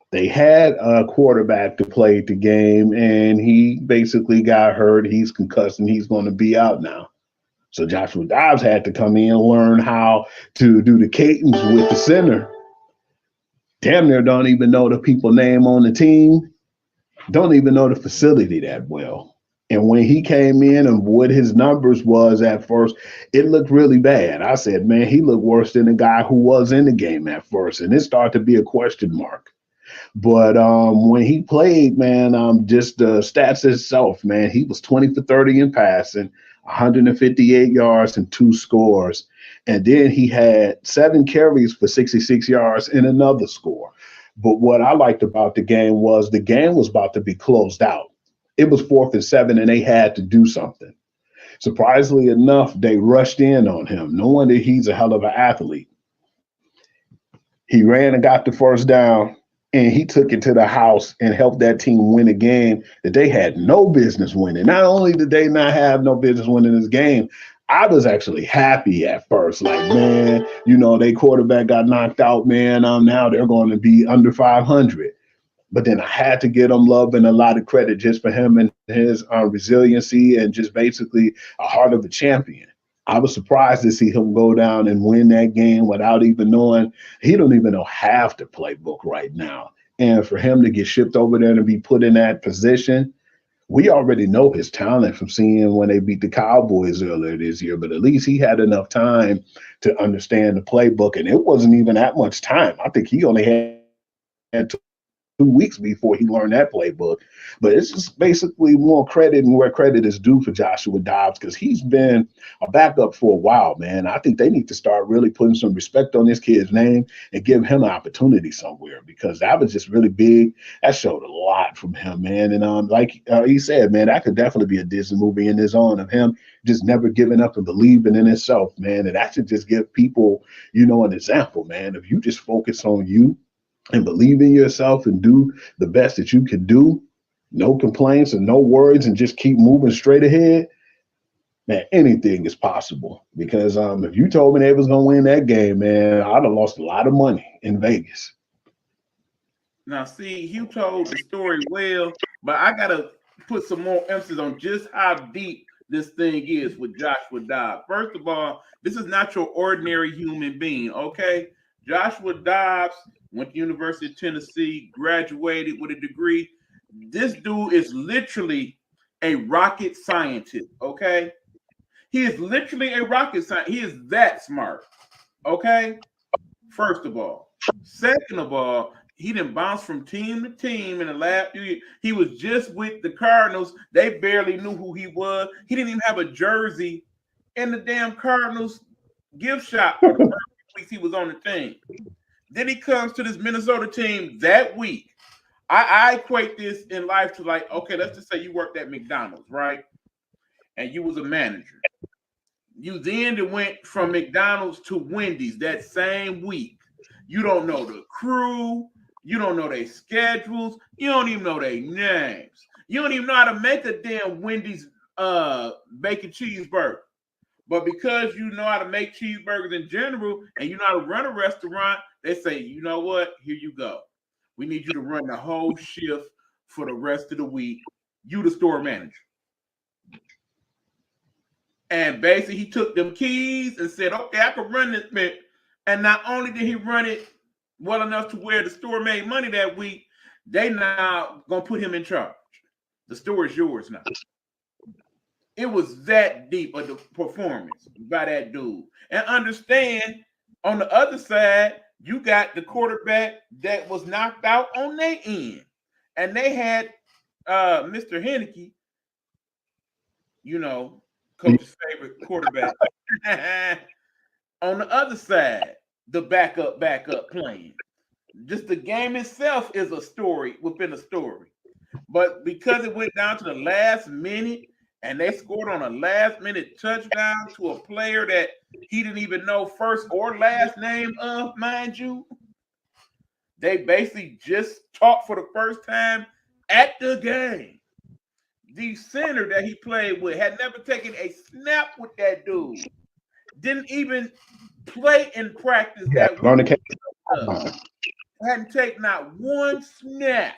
Speaker 2: They had a quarterback to play the game, and he basically got hurt. He's concussed, and he's going to be out now. So Joshua Dobbs had to come in and learn how to do the cadence with the center. Damn near don't even know the people name on the team, don't even know the facility that well. And when he came in and what his numbers was at first, it looked really bad. I said, man, he looked worse than the guy who was in the game at first. And it started to be a question mark. But when he played, man, just the stats itself, man, he was 20 for 30 in passing, 158 yards and 2 scores. And then he had 7 carries for 66 yards and another score. But what I liked about the game was about to be closed out. It was 4th and 7, and they had to do something. Surprisingly enough, they rushed in on him, knowing that he's a hell of an athlete. He ran and got the first down, and he took it to the house and helped that team win a game that they had no business winning. Not only did they not have no business winning this game, I was actually happy at first. Like, man, they quarterback got knocked out, man. Now they're going to be under 500. But then I had to give him love and a lot of credit just for him and his resiliency and just basically a heart of a champion. I was surprised to see him go down and win that game without even knowing. He don't even know half the playbook right now. And for him to get shipped over there and be put in that position, we already know his talent from seeing when they beat the Cowboys earlier this year, but at least he had enough time to understand the playbook. And it wasn't even that much time. I think he only had 2 weeks before he learned that playbook. But it's just basically more credit and where credit is due for Joshua Dobbs because he's been a backup for a while, man. I think they need to start really putting some respect on this kid's name and give him an opportunity somewhere because that was just really big. That showed a lot from him, man. And like he said, man, that could definitely be a Disney movie in his own of him just never giving up and believing in himself, man. And that should just give people, an example, man. If you just focus on you, and believe in yourself and do the best that you can do, no complaints and no worries, and just keep moving straight ahead, man, anything is possible. Because if you told me they was going to win that game, man, I'd have lost a lot of money in Vegas.
Speaker 1: Now, see, you told the story well, but I got to put some more emphasis on just how deep this thing is with Joshua Dobbs. First of all, this is not your ordinary human being, okay? Joshua Dobbs went to University of Tennessee, graduated with a degree. This dude is literally a rocket scientist, okay? He is literally a rocket scientist. He is that smart, okay? First of all. Second of all, he didn't bounce from team to team in the last few years. He was just with the Cardinals. They barely knew who he was. He didn't even have a jersey in the damn Cardinals gift shop for the first weeks he was on the team. Then he comes to this Minnesota team that week. I equate this in life to like, okay, let's just say you worked at McDonald's, right? And you was a manager. You then went from McDonald's to Wendy's that same week. You don't know the crew. You don't know their schedules. You don't even know their names. You don't even know how to make a damn Wendy's bacon cheeseburger. But because you know how to make cheeseburgers in general and you know how to run a restaurant, they say, you know what? Here you go. We need you to run the whole shift for the rest of the week. You the store manager. And basically he took them keys and said, okay, I can run this bit. And not only did he run it well enough to where the store made money that week, they now going to put him in charge. The store is yours now. It was that deep of the performance by that dude. And understand, on the other side, you got the quarterback that was knocked out on their end. And they had Mr. Heineke, coach's favorite quarterback. On the other side, the backup playing. Just the game itself is a story within a story. But because it went down to the last minute, and they scored on a last-minute touchdown to a player that he didn't even know first or last name of, mind you. They basically just talked for the first time at the game. The center that he played with had never taken a snap with that dude. Didn't even play in practice that week. Hadn't taken not one snap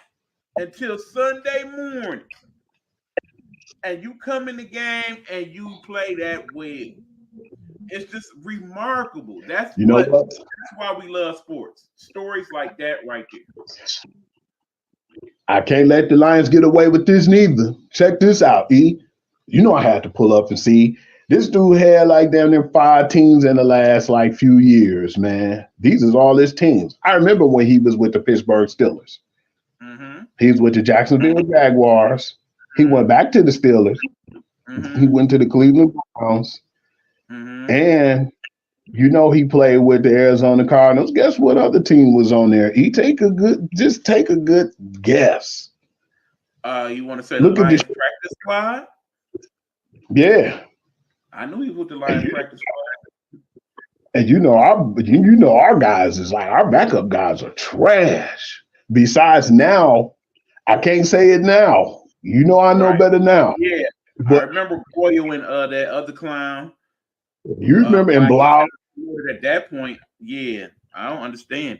Speaker 1: until Sunday morning. and you come in the game and you play that well. It's just remarkable. That's
Speaker 2: You know what?
Speaker 1: that's why we love sports. Stories like that right there.
Speaker 2: I can't let the Lions get away with this neither. Check this out, E. You know I had to pull up and see. This dude had like damn near 5 teams in the last like few years, man. These is all his teams. I remember when he was with the Pittsburgh Steelers.
Speaker 1: Mm-hmm.
Speaker 2: He was with the Jacksonville Jaguars. He went back to the Steelers.
Speaker 1: Mm-hmm.
Speaker 2: He went to the Cleveland Browns.
Speaker 1: Mm-hmm.
Speaker 2: And you know he played with the Arizona Cardinals. Guess what other team was on there? Take a good guess.
Speaker 1: You want to say
Speaker 2: Look
Speaker 1: the
Speaker 2: at this.
Speaker 1: Lions practice squad?
Speaker 2: Yeah.
Speaker 1: I knew he was with the Lions practice squad.
Speaker 2: And you know our guys is like our backup guys are trash. Besides now, I can't say it now. You know I know better now.
Speaker 1: Yeah.
Speaker 2: But
Speaker 1: I remember Boyle and that other clown.
Speaker 2: you remember in Blau.
Speaker 1: At that point, yeah, I don't understand.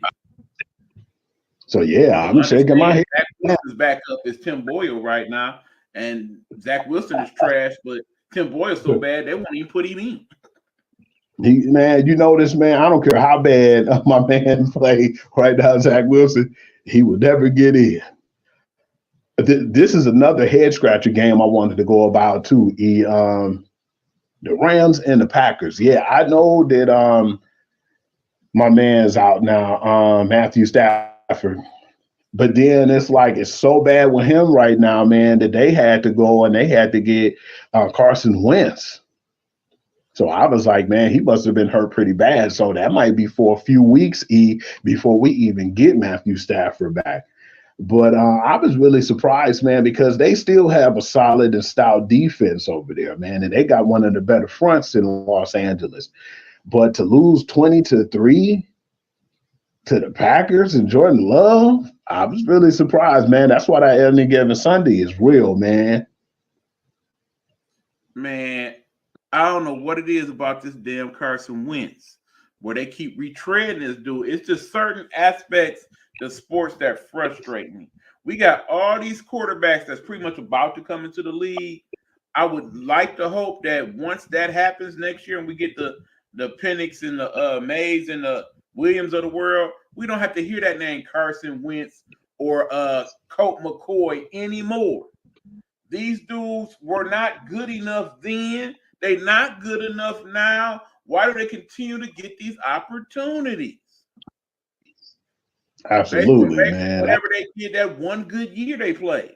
Speaker 2: So yeah, I'm shaking my head.
Speaker 1: Zach Wilson's backup is Tim Boyle right now, and Zach Wilson is trash, but Tim Boyle's so bad they won't even put him in.
Speaker 2: Man, you know this man. I don't care how bad my man play right now, Zach Wilson. He will never get in. This is another head scratcher game I wanted to go about too. The Rams and the Packers. Yeah, I know that my man's out now, Matthew Stafford. But then it's like it's so bad with him right now, man, that they had to go and they had to get Carson Wentz. So I was like, man, he must have been hurt pretty bad. So that might be for a few weeks, before we even get Matthew Stafford back. But I was really surprised, man, because they still have a solid and stout defense over there, man. And they got one of the better fronts in Los Angeles. But to lose 20-3 to the Packers and Jordan Love, I was really surprised, man. That's why that Any Given Sunday is real, man.
Speaker 1: Man, I don't know what it is about this damn Carson Wentz, where they keep retreading this dude. It's just certain aspects of sports that frustrate me. We got all these quarterbacks that's pretty much about to come into the league. I would like to hope that once that happens next year and we get the Penix and the Mays and the Williams of the world, we don't have to hear that name Carson Wentz or Colt McCoy anymore. These dudes were not good enough then. They're not good enough now. Why do they continue to get these opportunities?
Speaker 2: Absolutely,
Speaker 1: basically,
Speaker 2: man.
Speaker 1: Whatever they did that one good year they played.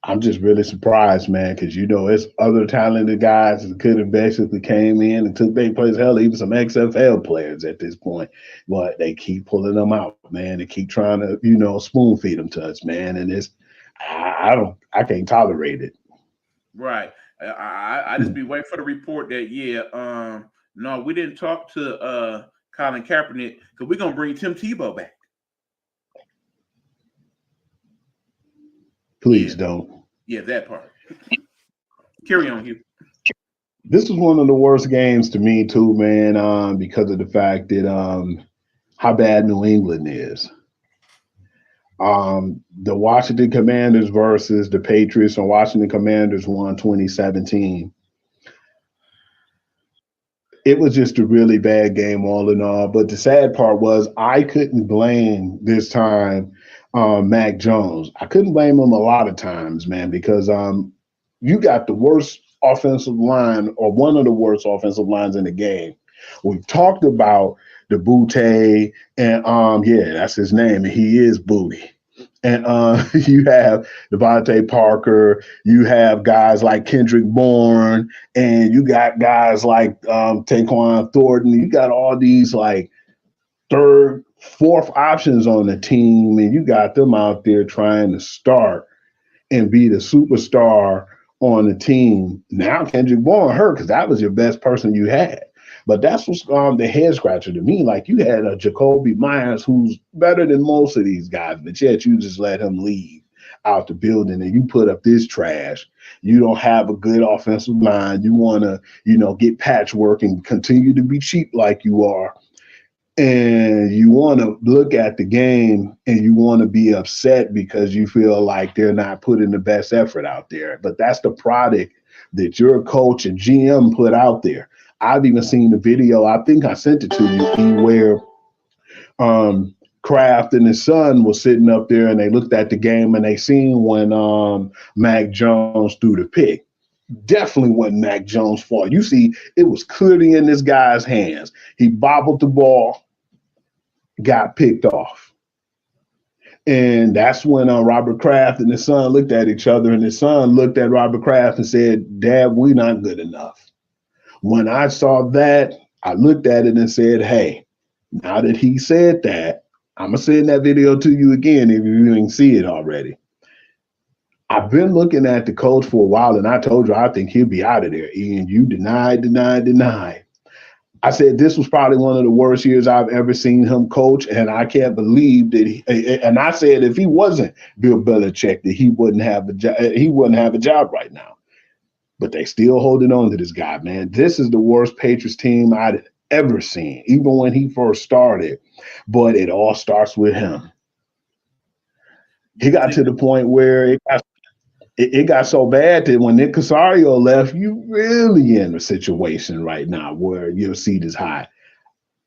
Speaker 2: I'm just really surprised, man, because you know it's other talented guys that could have basically came in and took their place. Hell, even some XFL players at this point, but they keep pulling them out, man. They keep trying to, spoon feed them to us, man. And I can't tolerate it.
Speaker 1: Right. I just be waiting for the report that no, we didn't talk to Colin Kaepernick because we're gonna bring Tim Tebow back.
Speaker 2: Please don't.
Speaker 1: Yeah, that part. Carry on, Hugh.
Speaker 2: This is one of the worst games to me too, man, because of the fact that how bad New England is. The Washington Commanders versus the Patriots, and Washington Commanders won 2017. It was just a really bad game all in all. But the sad part was I couldn't blame this time Mac Jones. I couldn't blame him a lot of times, man, because you got the worst offensive line or one of the worst offensive lines in the game. We've talked about the Booty, and that's his name, and he is Booty. And you have Devontae Parker, you have guys like Kendrick Bourne, and you got guys like Taquan Thornton. You got all these like third, fourth options on the team, and you got them out there trying to start and be the superstar on the team. Now Kendrick Bourne hurt because that was your best person you had. But that's what's the head scratcher to me. Like you had a Jacoby Myers who's better than most of these guys, but yet you just let him leave out the building and you put up this trash. You don't have a good offensive line. You want to, get patchwork and continue to be cheap like you are. And you want to look at the game and you want to be upset because you feel like they're not putting the best effort out there. But that's the product that your coach and GM put out there. I've even seen the video, I think I sent it to you, where Kraft and his son was sitting up there and they looked at the game and they seen when Mac Jones threw the pick. Definitely wasn't Mac Jones' fault. You see, it was clearly in this guy's hands. He bobbled the ball, got picked off. And that's when Robert Kraft and his son looked at each other, and his son looked at Robert Kraft and said, "Dad, we're not good enough." When I saw that, I looked at it and said, hey, now that he said that, I'm going to send that video to you again if you didn't see it already. I've been looking at the coach for a while, and I told you I think he'll be out of there. Ian, you denied. I said this was probably one of the worst years I've ever seen him coach, and I can't believe that. And I said if he wasn't Bill Belichick, that he wouldn't have a job. He wouldn't have a job right now. But they still holding on to this guy, man. This is the worst Patriots team I'd ever seen, even when he first started. But it all starts with him. He got to the point where it got so bad that when Nick Casario left, you really in a situation right now where your seat is high.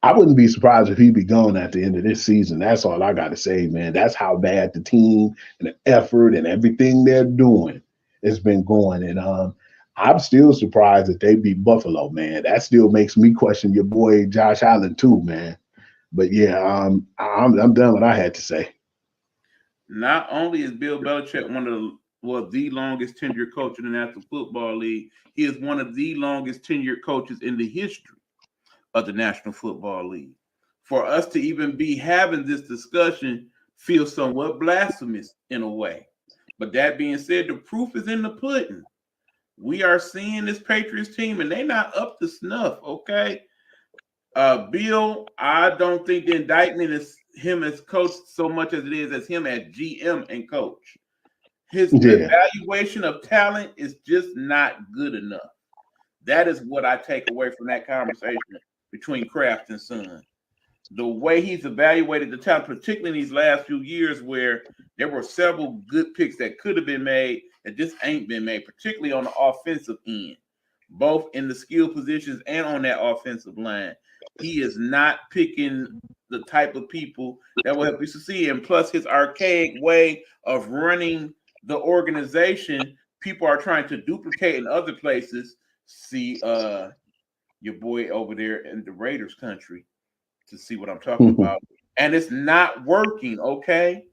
Speaker 2: I wouldn't be surprised if he'd be gone at the end of this season. That's all I got to say, man. That's how bad the team and the effort and everything they're doing has been going. And I'm still surprised that they beat Buffalo, man. That still makes me question your boy Josh Allen too, man. But yeah, I'm done what I had to say.
Speaker 1: Not only is Bill Belichick the longest tenured coach in the National Football League, he is one of the longest tenured coaches in the history of the National Football League. For us to even be having this discussion feels somewhat blasphemous in a way. But that being said, the proof is in the pudding. We are seeing this Patriots team, and they're not up to snuff, okay? Bill, I don't think the indictment is him as coach so much as it is as him as GM and coach. His evaluation of talent is just not good enough. That is what I take away from that conversation between Kraft and Son. The way he's evaluated the talent, particularly in these last few years where there were several good picks that could have been made that just ain't been made, particularly on the offensive end, both in the skill positions and on that offensive line. He is not picking the type of people that will help you succeed. And plus his archaic way of running the organization, people are trying to duplicate in other places. See your boy over there in the Raiders country to see what I'm talking about. And it's not working, okay?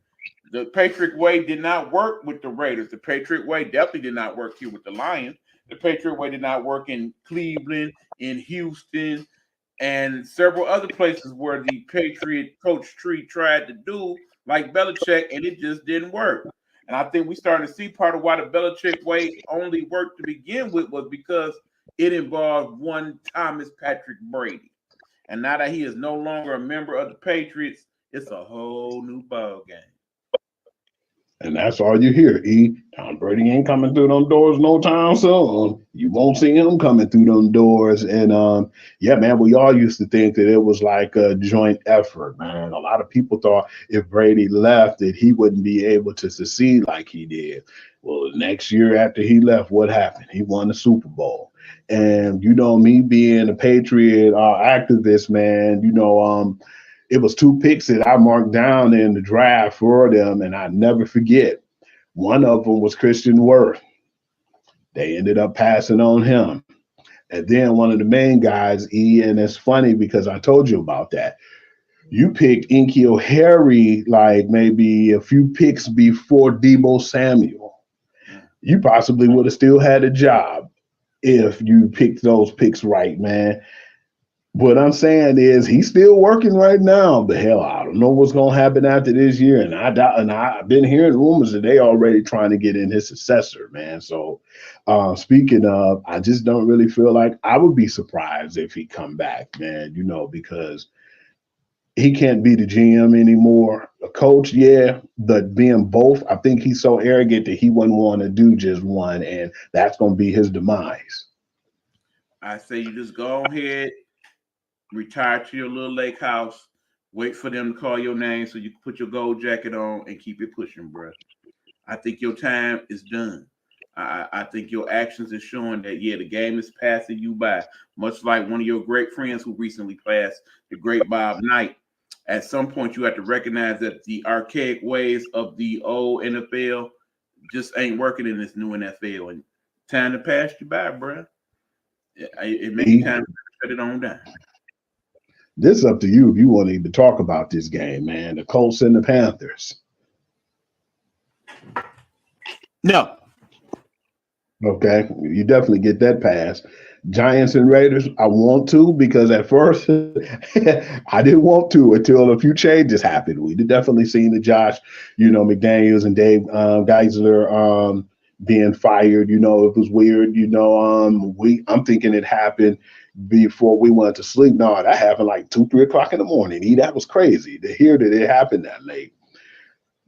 Speaker 1: The Patriot way did not work with the Raiders. The Patriot way definitely did not work here with the Lions. The Patriot way did not work in Cleveland, in Houston, and several other places where the Patriot coach tree tried to do like Belichick, and it just didn't work. And I think we're starting to see part of why the Belichick way only worked to begin with was because it involved one Thomas Patrick Brady. And now that he is no longer a member of the Patriots, it's a whole new ball game.
Speaker 2: And that's all you hear. Tom Brady ain't coming through them doors no time soon. You won't see him coming through them doors. And yeah, man, we all used to think that it was like a joint effort, man. A lot of people thought if Brady left that he wouldn't be able to succeed like he did. Well, the next year after he left, what happened? He won the Super Bowl. And you know, me being a Patriot activist, man, you know, it was two picks that I marked down in the draft for them, and I never forget. One of them was Christian Worth. They ended up passing on him. And then one of the main guys, and it's funny because I told you about that. You picked N'Keal Harry like maybe a few picks before Deebo Samuel. You possibly would have still had a job if you picked those picks right, man. What I'm saying is he's still working right now, but hell, I don't know what's going to happen after this year. And I've been hearing rumors that they already trying to get in his successor, man. So speaking of, I just don't really feel like I would be surprised if he come back, man, you know, because he can't be the GM anymore. A coach, yeah, but being both, I think he's so arrogant that he wouldn't want to do just one, and that's going to be his demise.
Speaker 1: I say you just go ahead retire to your little lake house, wait for them to call your name so you can put your gold jacket on and keep it pushing, bro. I think your time is done. I think your actions are showing that, yeah, the game is passing you by. Much like one of your great friends who recently passed, the great Bob Knight. At some point, you have to recognize that the archaic ways of the old NFL just ain't working in this new NFL. And time to pass you by, bro. It may be time to shut it on down.
Speaker 2: This is up to you if you want to even talk about this game, man. The Colts and the Panthers.
Speaker 1: No.
Speaker 2: Okay, you definitely get that pass. Giants and Raiders, I want to because at first I didn't want to until a few changes happened. We definitely seen the Josh, McDaniels and Dave Geisler being fired. It was weird. I'm thinking it happened before we went to sleep. No, that happened like 2-3 o'clock in the morning. That was crazy to hear that it happened that late.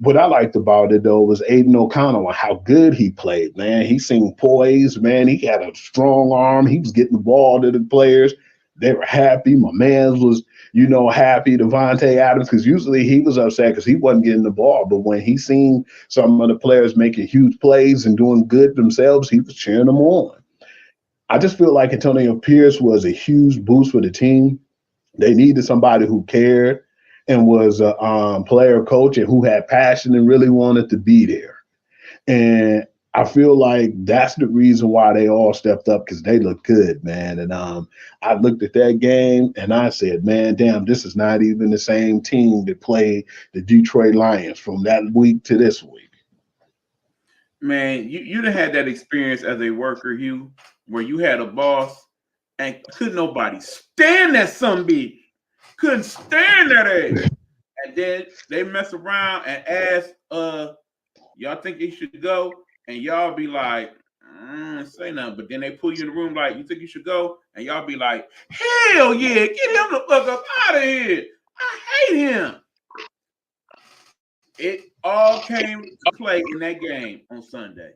Speaker 2: What I liked about it, though, was Aiden O'Connell and how good he played, man. He seemed poised, man. He had a strong arm. He was getting the ball to the players. They were happy. My man was, happy. Devontae Adams, because usually he was upset because he wasn't getting the ball. But when he seen some of the players making huge plays and doing good themselves, he was cheering them on. I just feel like Antonio Pierce was a huge boost for the team. They needed somebody who cared and was a player coach and who had passion and really wanted to be there. And I feel like that's the reason why they all stepped up, because they look good, man. And I looked at that game and I said, man, damn, this is not even the same team that played the Detroit Lions from that week to this week.
Speaker 1: Man, you'd have had that experience as a worker, Hugh, where you had a boss and couldn't nobody stand that bitch. Couldn't stand that ass. And then they mess around and ask, y'all think he should go? And y'all be like, say nothing. But then they pull you in the room like, you think you should go? And y'all be like, hell yeah, get him the fuck up out of here. I hate him. It all came to play in that game on Sunday.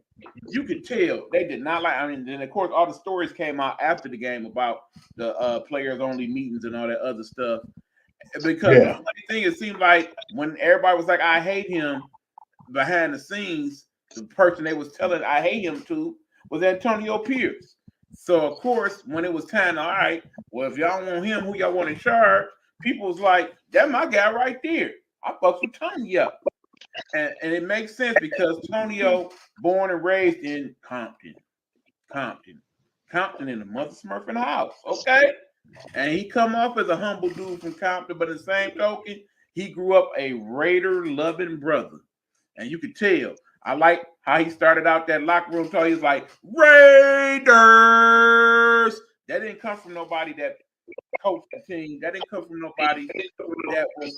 Speaker 1: You could tell they did not like. Then of course all the stories came out after the game about the players only meetings and all that other stuff. Because the funny thing, it seemed like when everybody was like, "I hate him," behind the scenes, the person they was telling "I hate him" to was Antonio Pierce. So of course, when it was time, all right, well, if y'all want him, who y'all want in charge? People was like, "That's my guy right there. I fucks with Tony up." And it makes sense because Tonio, born and raised in Compton in the Mother Smurfing house, okay? And he come off as a humble dude from Compton, but in the same token, he grew up a Raider-loving brother. And you could tell. I like how he started out that locker room talk. He was like, Raiders! That didn't come from nobody that coached the team. That didn't come from nobody that was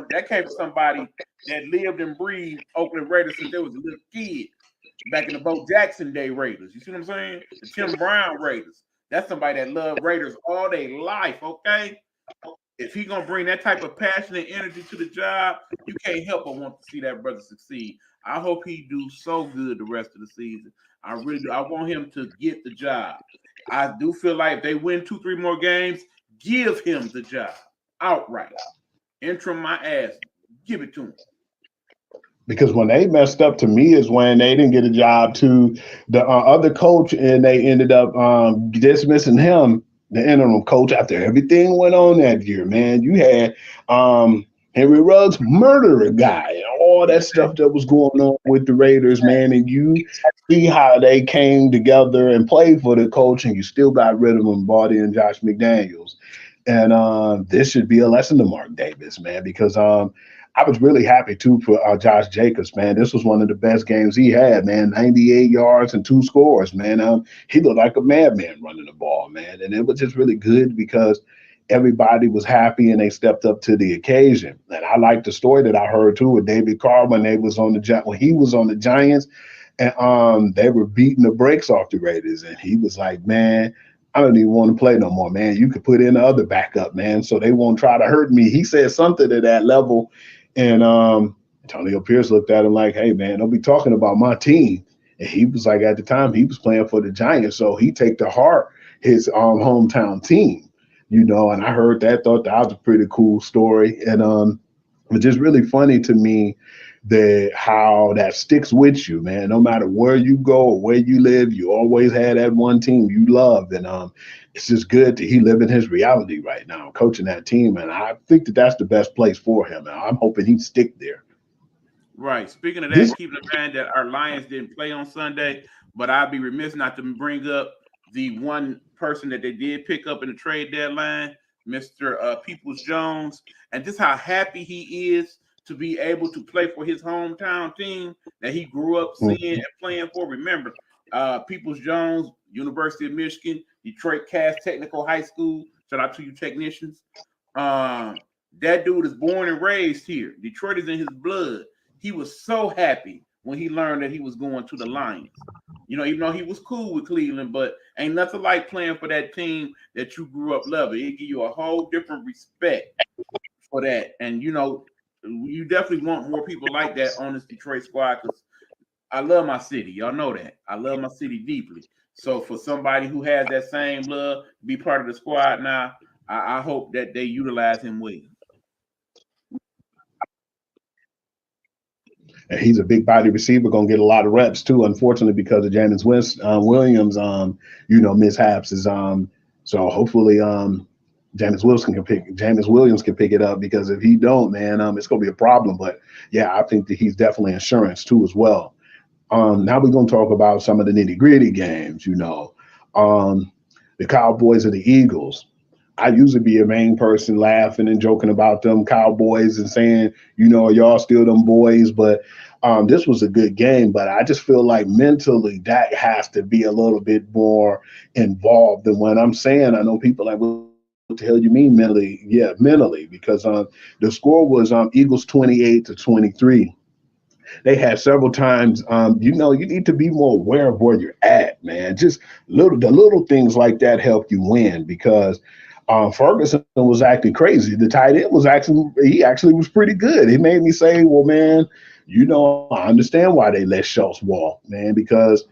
Speaker 1: that came from somebody that lived and breathed Oakland Raiders since they was a little kid. Back in the Bo Jackson Day Raiders. You see what I'm saying? The Tim Brown Raiders. That's somebody that loved Raiders all day life, okay? If he gonna bring that type of passion and energy to the job, you can't help but want to see that brother succeed. I hope he do so good the rest of the season. I really do. I want him to get the job. I do feel like if they win 2-3 more games, give him the job outright. Interim my ass. Give it to him.
Speaker 2: Because when they messed up to me is when they didn't get a job to the other coach and they ended up dismissing him, the interim coach, after everything went on that year, man. You had Henry Ruggs murder a guy and all that stuff that was going on with the Raiders, man. And you see how they came together and played for the coach, and you still got rid of him, brought in Josh McDaniels. And this should be a lesson to Mark Davis, man, because I was really happy, too, for Josh Jacobs, man. This was one of the best games he had, man. 98 yards and 2 scores, man. He looked like a madman running the ball, man. And it was just really good because everybody was happy and they stepped up to the occasion. And I like the story that I heard, too, with David Carr when he was on the Giants, and they were beating the brakes off the Raiders. And he was like, man, I don't even want to play no more, man. You could put in the other backup, man, so they won't try to hurt me. He said something to that level. And Antonio Pierce looked at him like, hey, man, don't be talking about my team. And he was like, at the time, he was playing for the Giants. So he take to heart his hometown team. And I heard that, thought that was a pretty cool story. And it's just really funny to me that how that sticks with you, man. No matter where you go or where you live, you always had that one team you love. And it's just good that he living his reality right now, coaching that team. And I think that that's the best place for him. And I'm hoping he stick there.
Speaker 1: Right. Speaking of
Speaker 2: This
Speaker 1: that, keeping in mind that our Lions didn't play on Sunday, but I'd be remiss not to bring up the one person that they did pick up in the trade deadline, Mr. Peoples Jones, and just how happy he is to be able to play for his hometown team that he grew up seeing and playing for. Remember, Peoples Jones, University of Michigan, Detroit Cass Technical High School. Shout out to you technicians. That dude is born and raised here. Detroit is in his blood. He was so happy when he learned that he was going to the Lions. Even though he was cool with Cleveland, but ain't nothing like playing for that team that you grew up loving. It give you a whole different respect for that. And, you definitely want more people like that on this Detroit squad because I love my city. Y'all know that. I love my city deeply. So for somebody who has that same love to be part of the squad now, I hope that they utilize him well.
Speaker 2: And he's a big body receiver, going to get a lot of reps too. Unfortunately, because of James Williams, mishaps is so hopefully James Williams can pick it up because if he don't, man, it's going to be a problem. But yeah, I think that he's definitely insurance too as well. Now we're going to talk about some of the nitty gritty games. The Cowboys or the Eagles. I usually be a main person laughing and joking about them Cowboys and saying, y'all still them boys. But this was a good game. But I just feel like mentally Dak has to be a little bit more involved than what I'm saying. I know people like, what the hell you mean mentally? Yeah, mentally, because the score was Eagles 28-23. They had several times, you need to be more aware of where you're at, man. Just the little things like that help you win because Ferguson was acting crazy. The tight end was actually was pretty good. It made me say, well, man, I understand why they let Schultz walk, man, because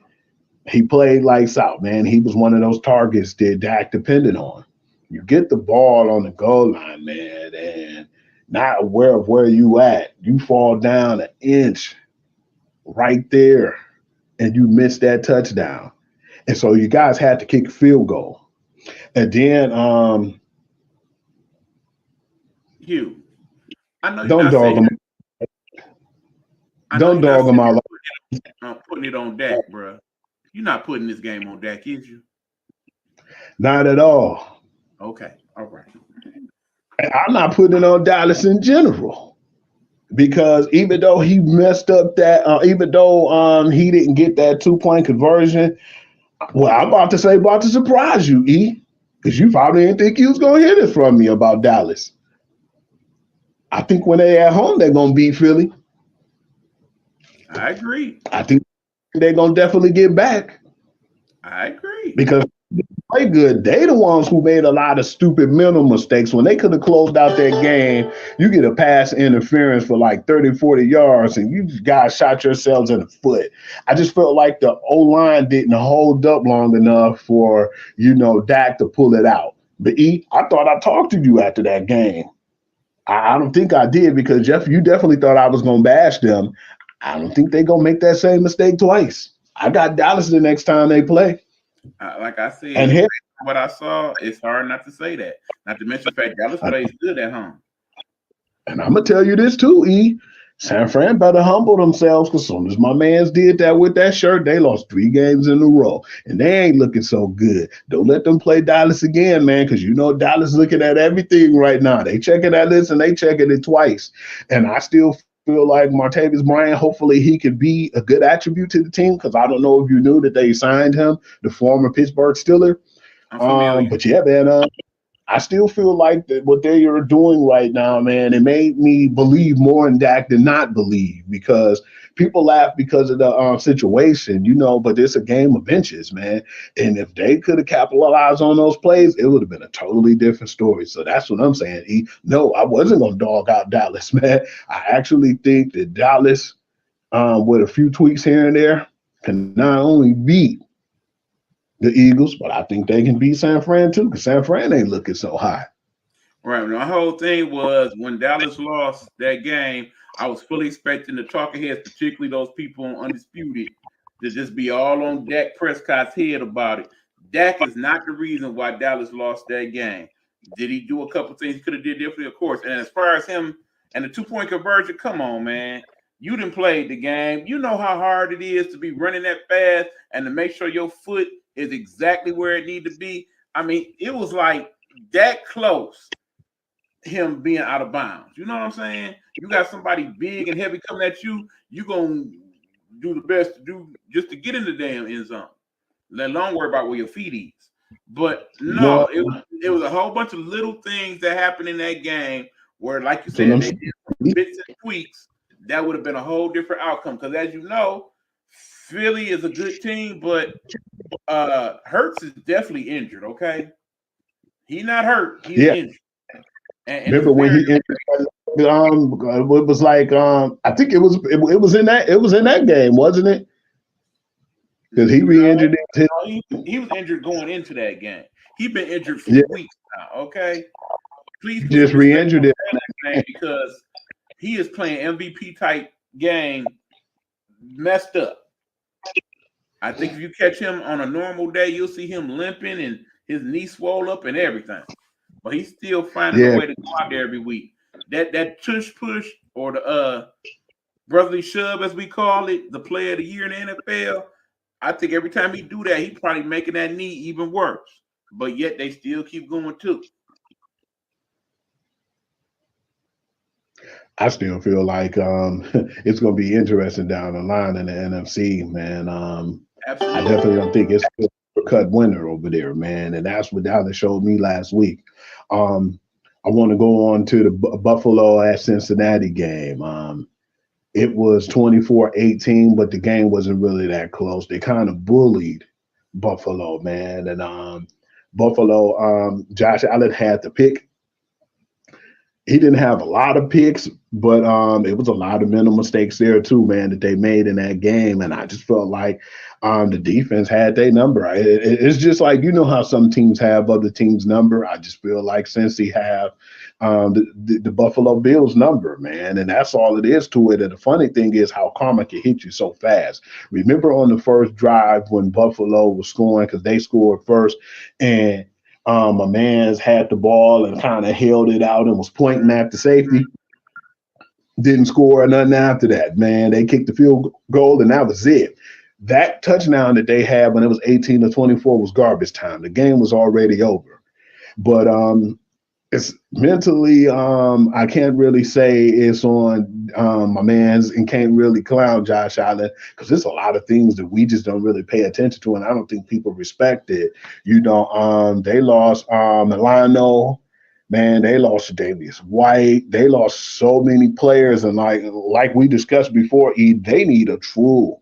Speaker 2: he played lights out, man. He was one of those targets that Dak depended on. You get the ball on the goal line, man, and not aware of where you at. You fall down an inch right there, and you miss that touchdown. And so you guys had to kick a field goal. And then
Speaker 1: Hugh, I know you're
Speaker 2: don't
Speaker 1: not
Speaker 2: dog
Speaker 1: saying
Speaker 2: him. Don't dog him out.
Speaker 1: Putting it on Dak, bro. You're not putting this game on Dak, is you?
Speaker 2: Not at all.
Speaker 1: Okay, all right.
Speaker 2: And I'm not putting it on Dallas in general because even though he messed up that, even though he didn't get that 2-point conversion, well, I'm about to surprise you, E, because you probably didn't think you was gonna hear this from me about Dallas. I think when they at home, they're gonna beat Philly.
Speaker 1: I agree.
Speaker 2: I think they're gonna definitely get back.
Speaker 1: I agree.
Speaker 2: Because they play good. They the ones who made a lot of stupid mental mistakes. When they could have closed out that game, you get a pass interference for like 30, 40 yards, and you guys shot yourselves in the foot. I just felt like the O-line didn't hold up long enough for, Dak to pull it out. But E, I thought I talked to you after that game. I don't think I did because, Jeff, you definitely thought I was going to bash them. I don't think they're going to make that same mistake twice. I got Dallas the next time they play.
Speaker 1: Like I said,
Speaker 2: and
Speaker 1: what I saw, it's hard not to say that. Not to mention the fact Dallas plays good at home.
Speaker 2: And I'm going to tell you this too, E. San Fran better humble themselves because as soon as my mans did that with that shirt, they lost 3 games in a row. And they ain't looking so good. Don't let them play Dallas again, man, because Dallas looking at everything right now. They checking that list and they checking it twice. And I still feel like Martavis Bryant, hopefully he could be a good attribute to the team because I don't know if you knew that they signed him, the former Pittsburgh Steeler. But yeah, man, I still feel like that what they are doing right now, man, it made me believe more in Dak than not believe because people laugh because of the situation, but it's a game of inches, man. And if they could have capitalized on those plays, it would have been a totally different story. So that's what I'm saying. No, I wasn't going to dog out Dallas, man. I actually think that Dallas, with a few tweaks here and there, can not only beat the Eagles, but I think they can beat San Fran too, because San Fran ain't looking so high.
Speaker 1: Right. My whole thing was when Dallas lost that game, I was fully expecting the talking heads, particularly those people on Undisputed, to just be all on Dak Prescott's head about it. Dak is not the reason why Dallas lost that game. Did he do a couple things he could have did differently? Of course. And as far as him and the 2-point conversion, come on, man. You done played the game. You know how hard it is to be running that fast and to make sure your foot is exactly where it need to be. I mean, it was like that close him being out of bounds. You know what I'm saying? You got somebody big and heavy coming at you, you gonna do the best to do just to get in the damn end zone. Let alone worry about where your feet is. But no,
Speaker 2: Well,
Speaker 1: it was a whole bunch of little things that happened in that game where, like you
Speaker 2: so
Speaker 1: said,
Speaker 2: them,
Speaker 1: they did some bits and tweaks that would have been a whole different outcome. Because as you know, Philly is a good team, but Hurts is definitely injured. Okay, he's not hurt; he's
Speaker 2: yeah.
Speaker 1: injured, and it's
Speaker 2: Remember when
Speaker 1: very.
Speaker 2: he it was like I think it was in that game, wasn't it? Because he
Speaker 1: No,
Speaker 2: re-injured it.
Speaker 1: he was injured going into that game. He's been injured for
Speaker 2: Yeah,
Speaker 1: weeks now. Okay, please
Speaker 2: he
Speaker 1: put some
Speaker 2: just
Speaker 1: respect
Speaker 2: re-injured
Speaker 1: on
Speaker 2: it.
Speaker 1: that name because he is playing MVP type game, messed up. I think if you catch him on a normal day, you'll see him limping and his knee swole up and everything. But he's still finding a
Speaker 2: Yeah,
Speaker 1: way to go out there every week. That tush push or the brotherly shove, as we call it, the player of the year in the NFL. I think every time he do that, he probably making that knee even worse. But yet they still keep going too.
Speaker 2: I still feel like it's going to be interesting down the line in the NFC, man. I
Speaker 1: Absolutely.
Speaker 2: definitely don't think it's a cut winner over there, man, and that's what Dallas showed me last week. Um, I want to go on to the Buffalo at Cincinnati game. It was 24-18, but the game wasn't really that close. They kind of bullied Buffalo, man. And Buffalo, Josh Allen had the pick. He didn't have a lot of picks, but it was a lot of mental mistakes there too, man, that they made in that game. And I just felt like the defense had their number. It's just like you know how some teams have other teams' number. I just feel like since he have the Buffalo Bills number, man, and that's all it is to it. And the funny thing is how karma can hit you so fast. Remember on the first drive when Buffalo was scoring because they scored first, and a man's had the ball and kind of held it out and was pointing at the safety. Didn't score or nothing after that, man. They kicked the field goal and that was it. That touchdown that they had when it was 18-24 was garbage time. The game was already over. But it's mentally I can't really say it's on my man's and can't really clown Josh Allen because there's a lot of things that we just don't really pay attention to and I don't think people respect it. You know, they lost Milano, man, they lost Davius White, they lost so many players and like we discussed before, they need a true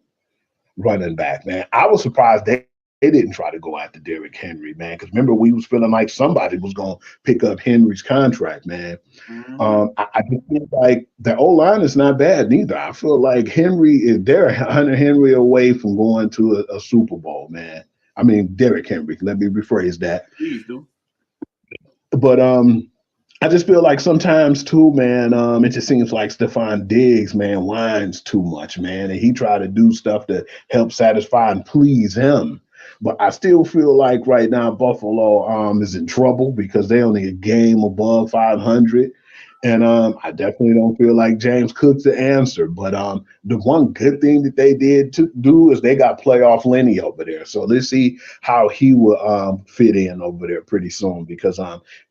Speaker 2: running back, man. I was surprised they didn't try to go after Derrick Henry, man. Because remember, we was feeling like somebody was going to pick up Henry's contract, man.
Speaker 1: Mm-hmm.
Speaker 2: I just feel like the O line is not bad neither. I feel like Henry is they're Hunter Henry away from going to a Super Bowl, man. I mean, Derrick Henry. Let me rephrase that.
Speaker 1: Please do.
Speaker 2: But I just feel like sometimes too, man, it just seems like Stephon Diggs, man, whines too much, man. And he try to do stuff to help satisfy and please him. But I still feel like right now Buffalo is in trouble because they only a game above 500. And I definitely don't feel like James Cook's the answer. But the one good thing that they did to do is they got playoff Lenny over there. So let's see how he will fit in over there pretty soon because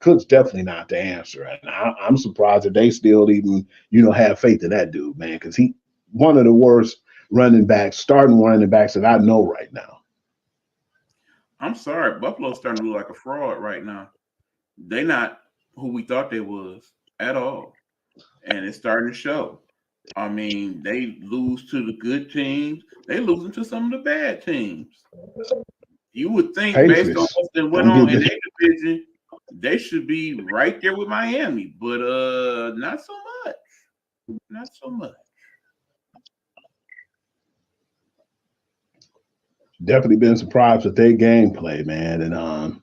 Speaker 2: Cook's definitely not the answer. And I'm surprised that they still even, have faith in that dude, man, because he one of the worst starting running backs that I know right now.
Speaker 1: I'm sorry, Buffalo's starting to look like a fraud right now. They not who we thought they was at all, and it's starting to show. I mean, they lose to the good teams. They losing to some of the bad teams. You would think, based on
Speaker 2: Patriots.
Speaker 1: what's been went
Speaker 2: Don't
Speaker 1: on
Speaker 2: get
Speaker 1: in
Speaker 2: this.
Speaker 1: their division, they should be right there with Miami, but not so much. Not so much.
Speaker 2: definitely been surprised with their gameplay, man. And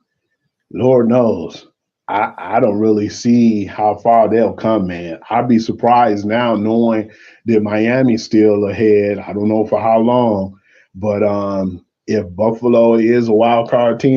Speaker 2: Lord knows, I don't really see how far they'll come, man. I'd be surprised now knowing that Miami's still ahead. I don't know for how long, but if Buffalo is a wild card team,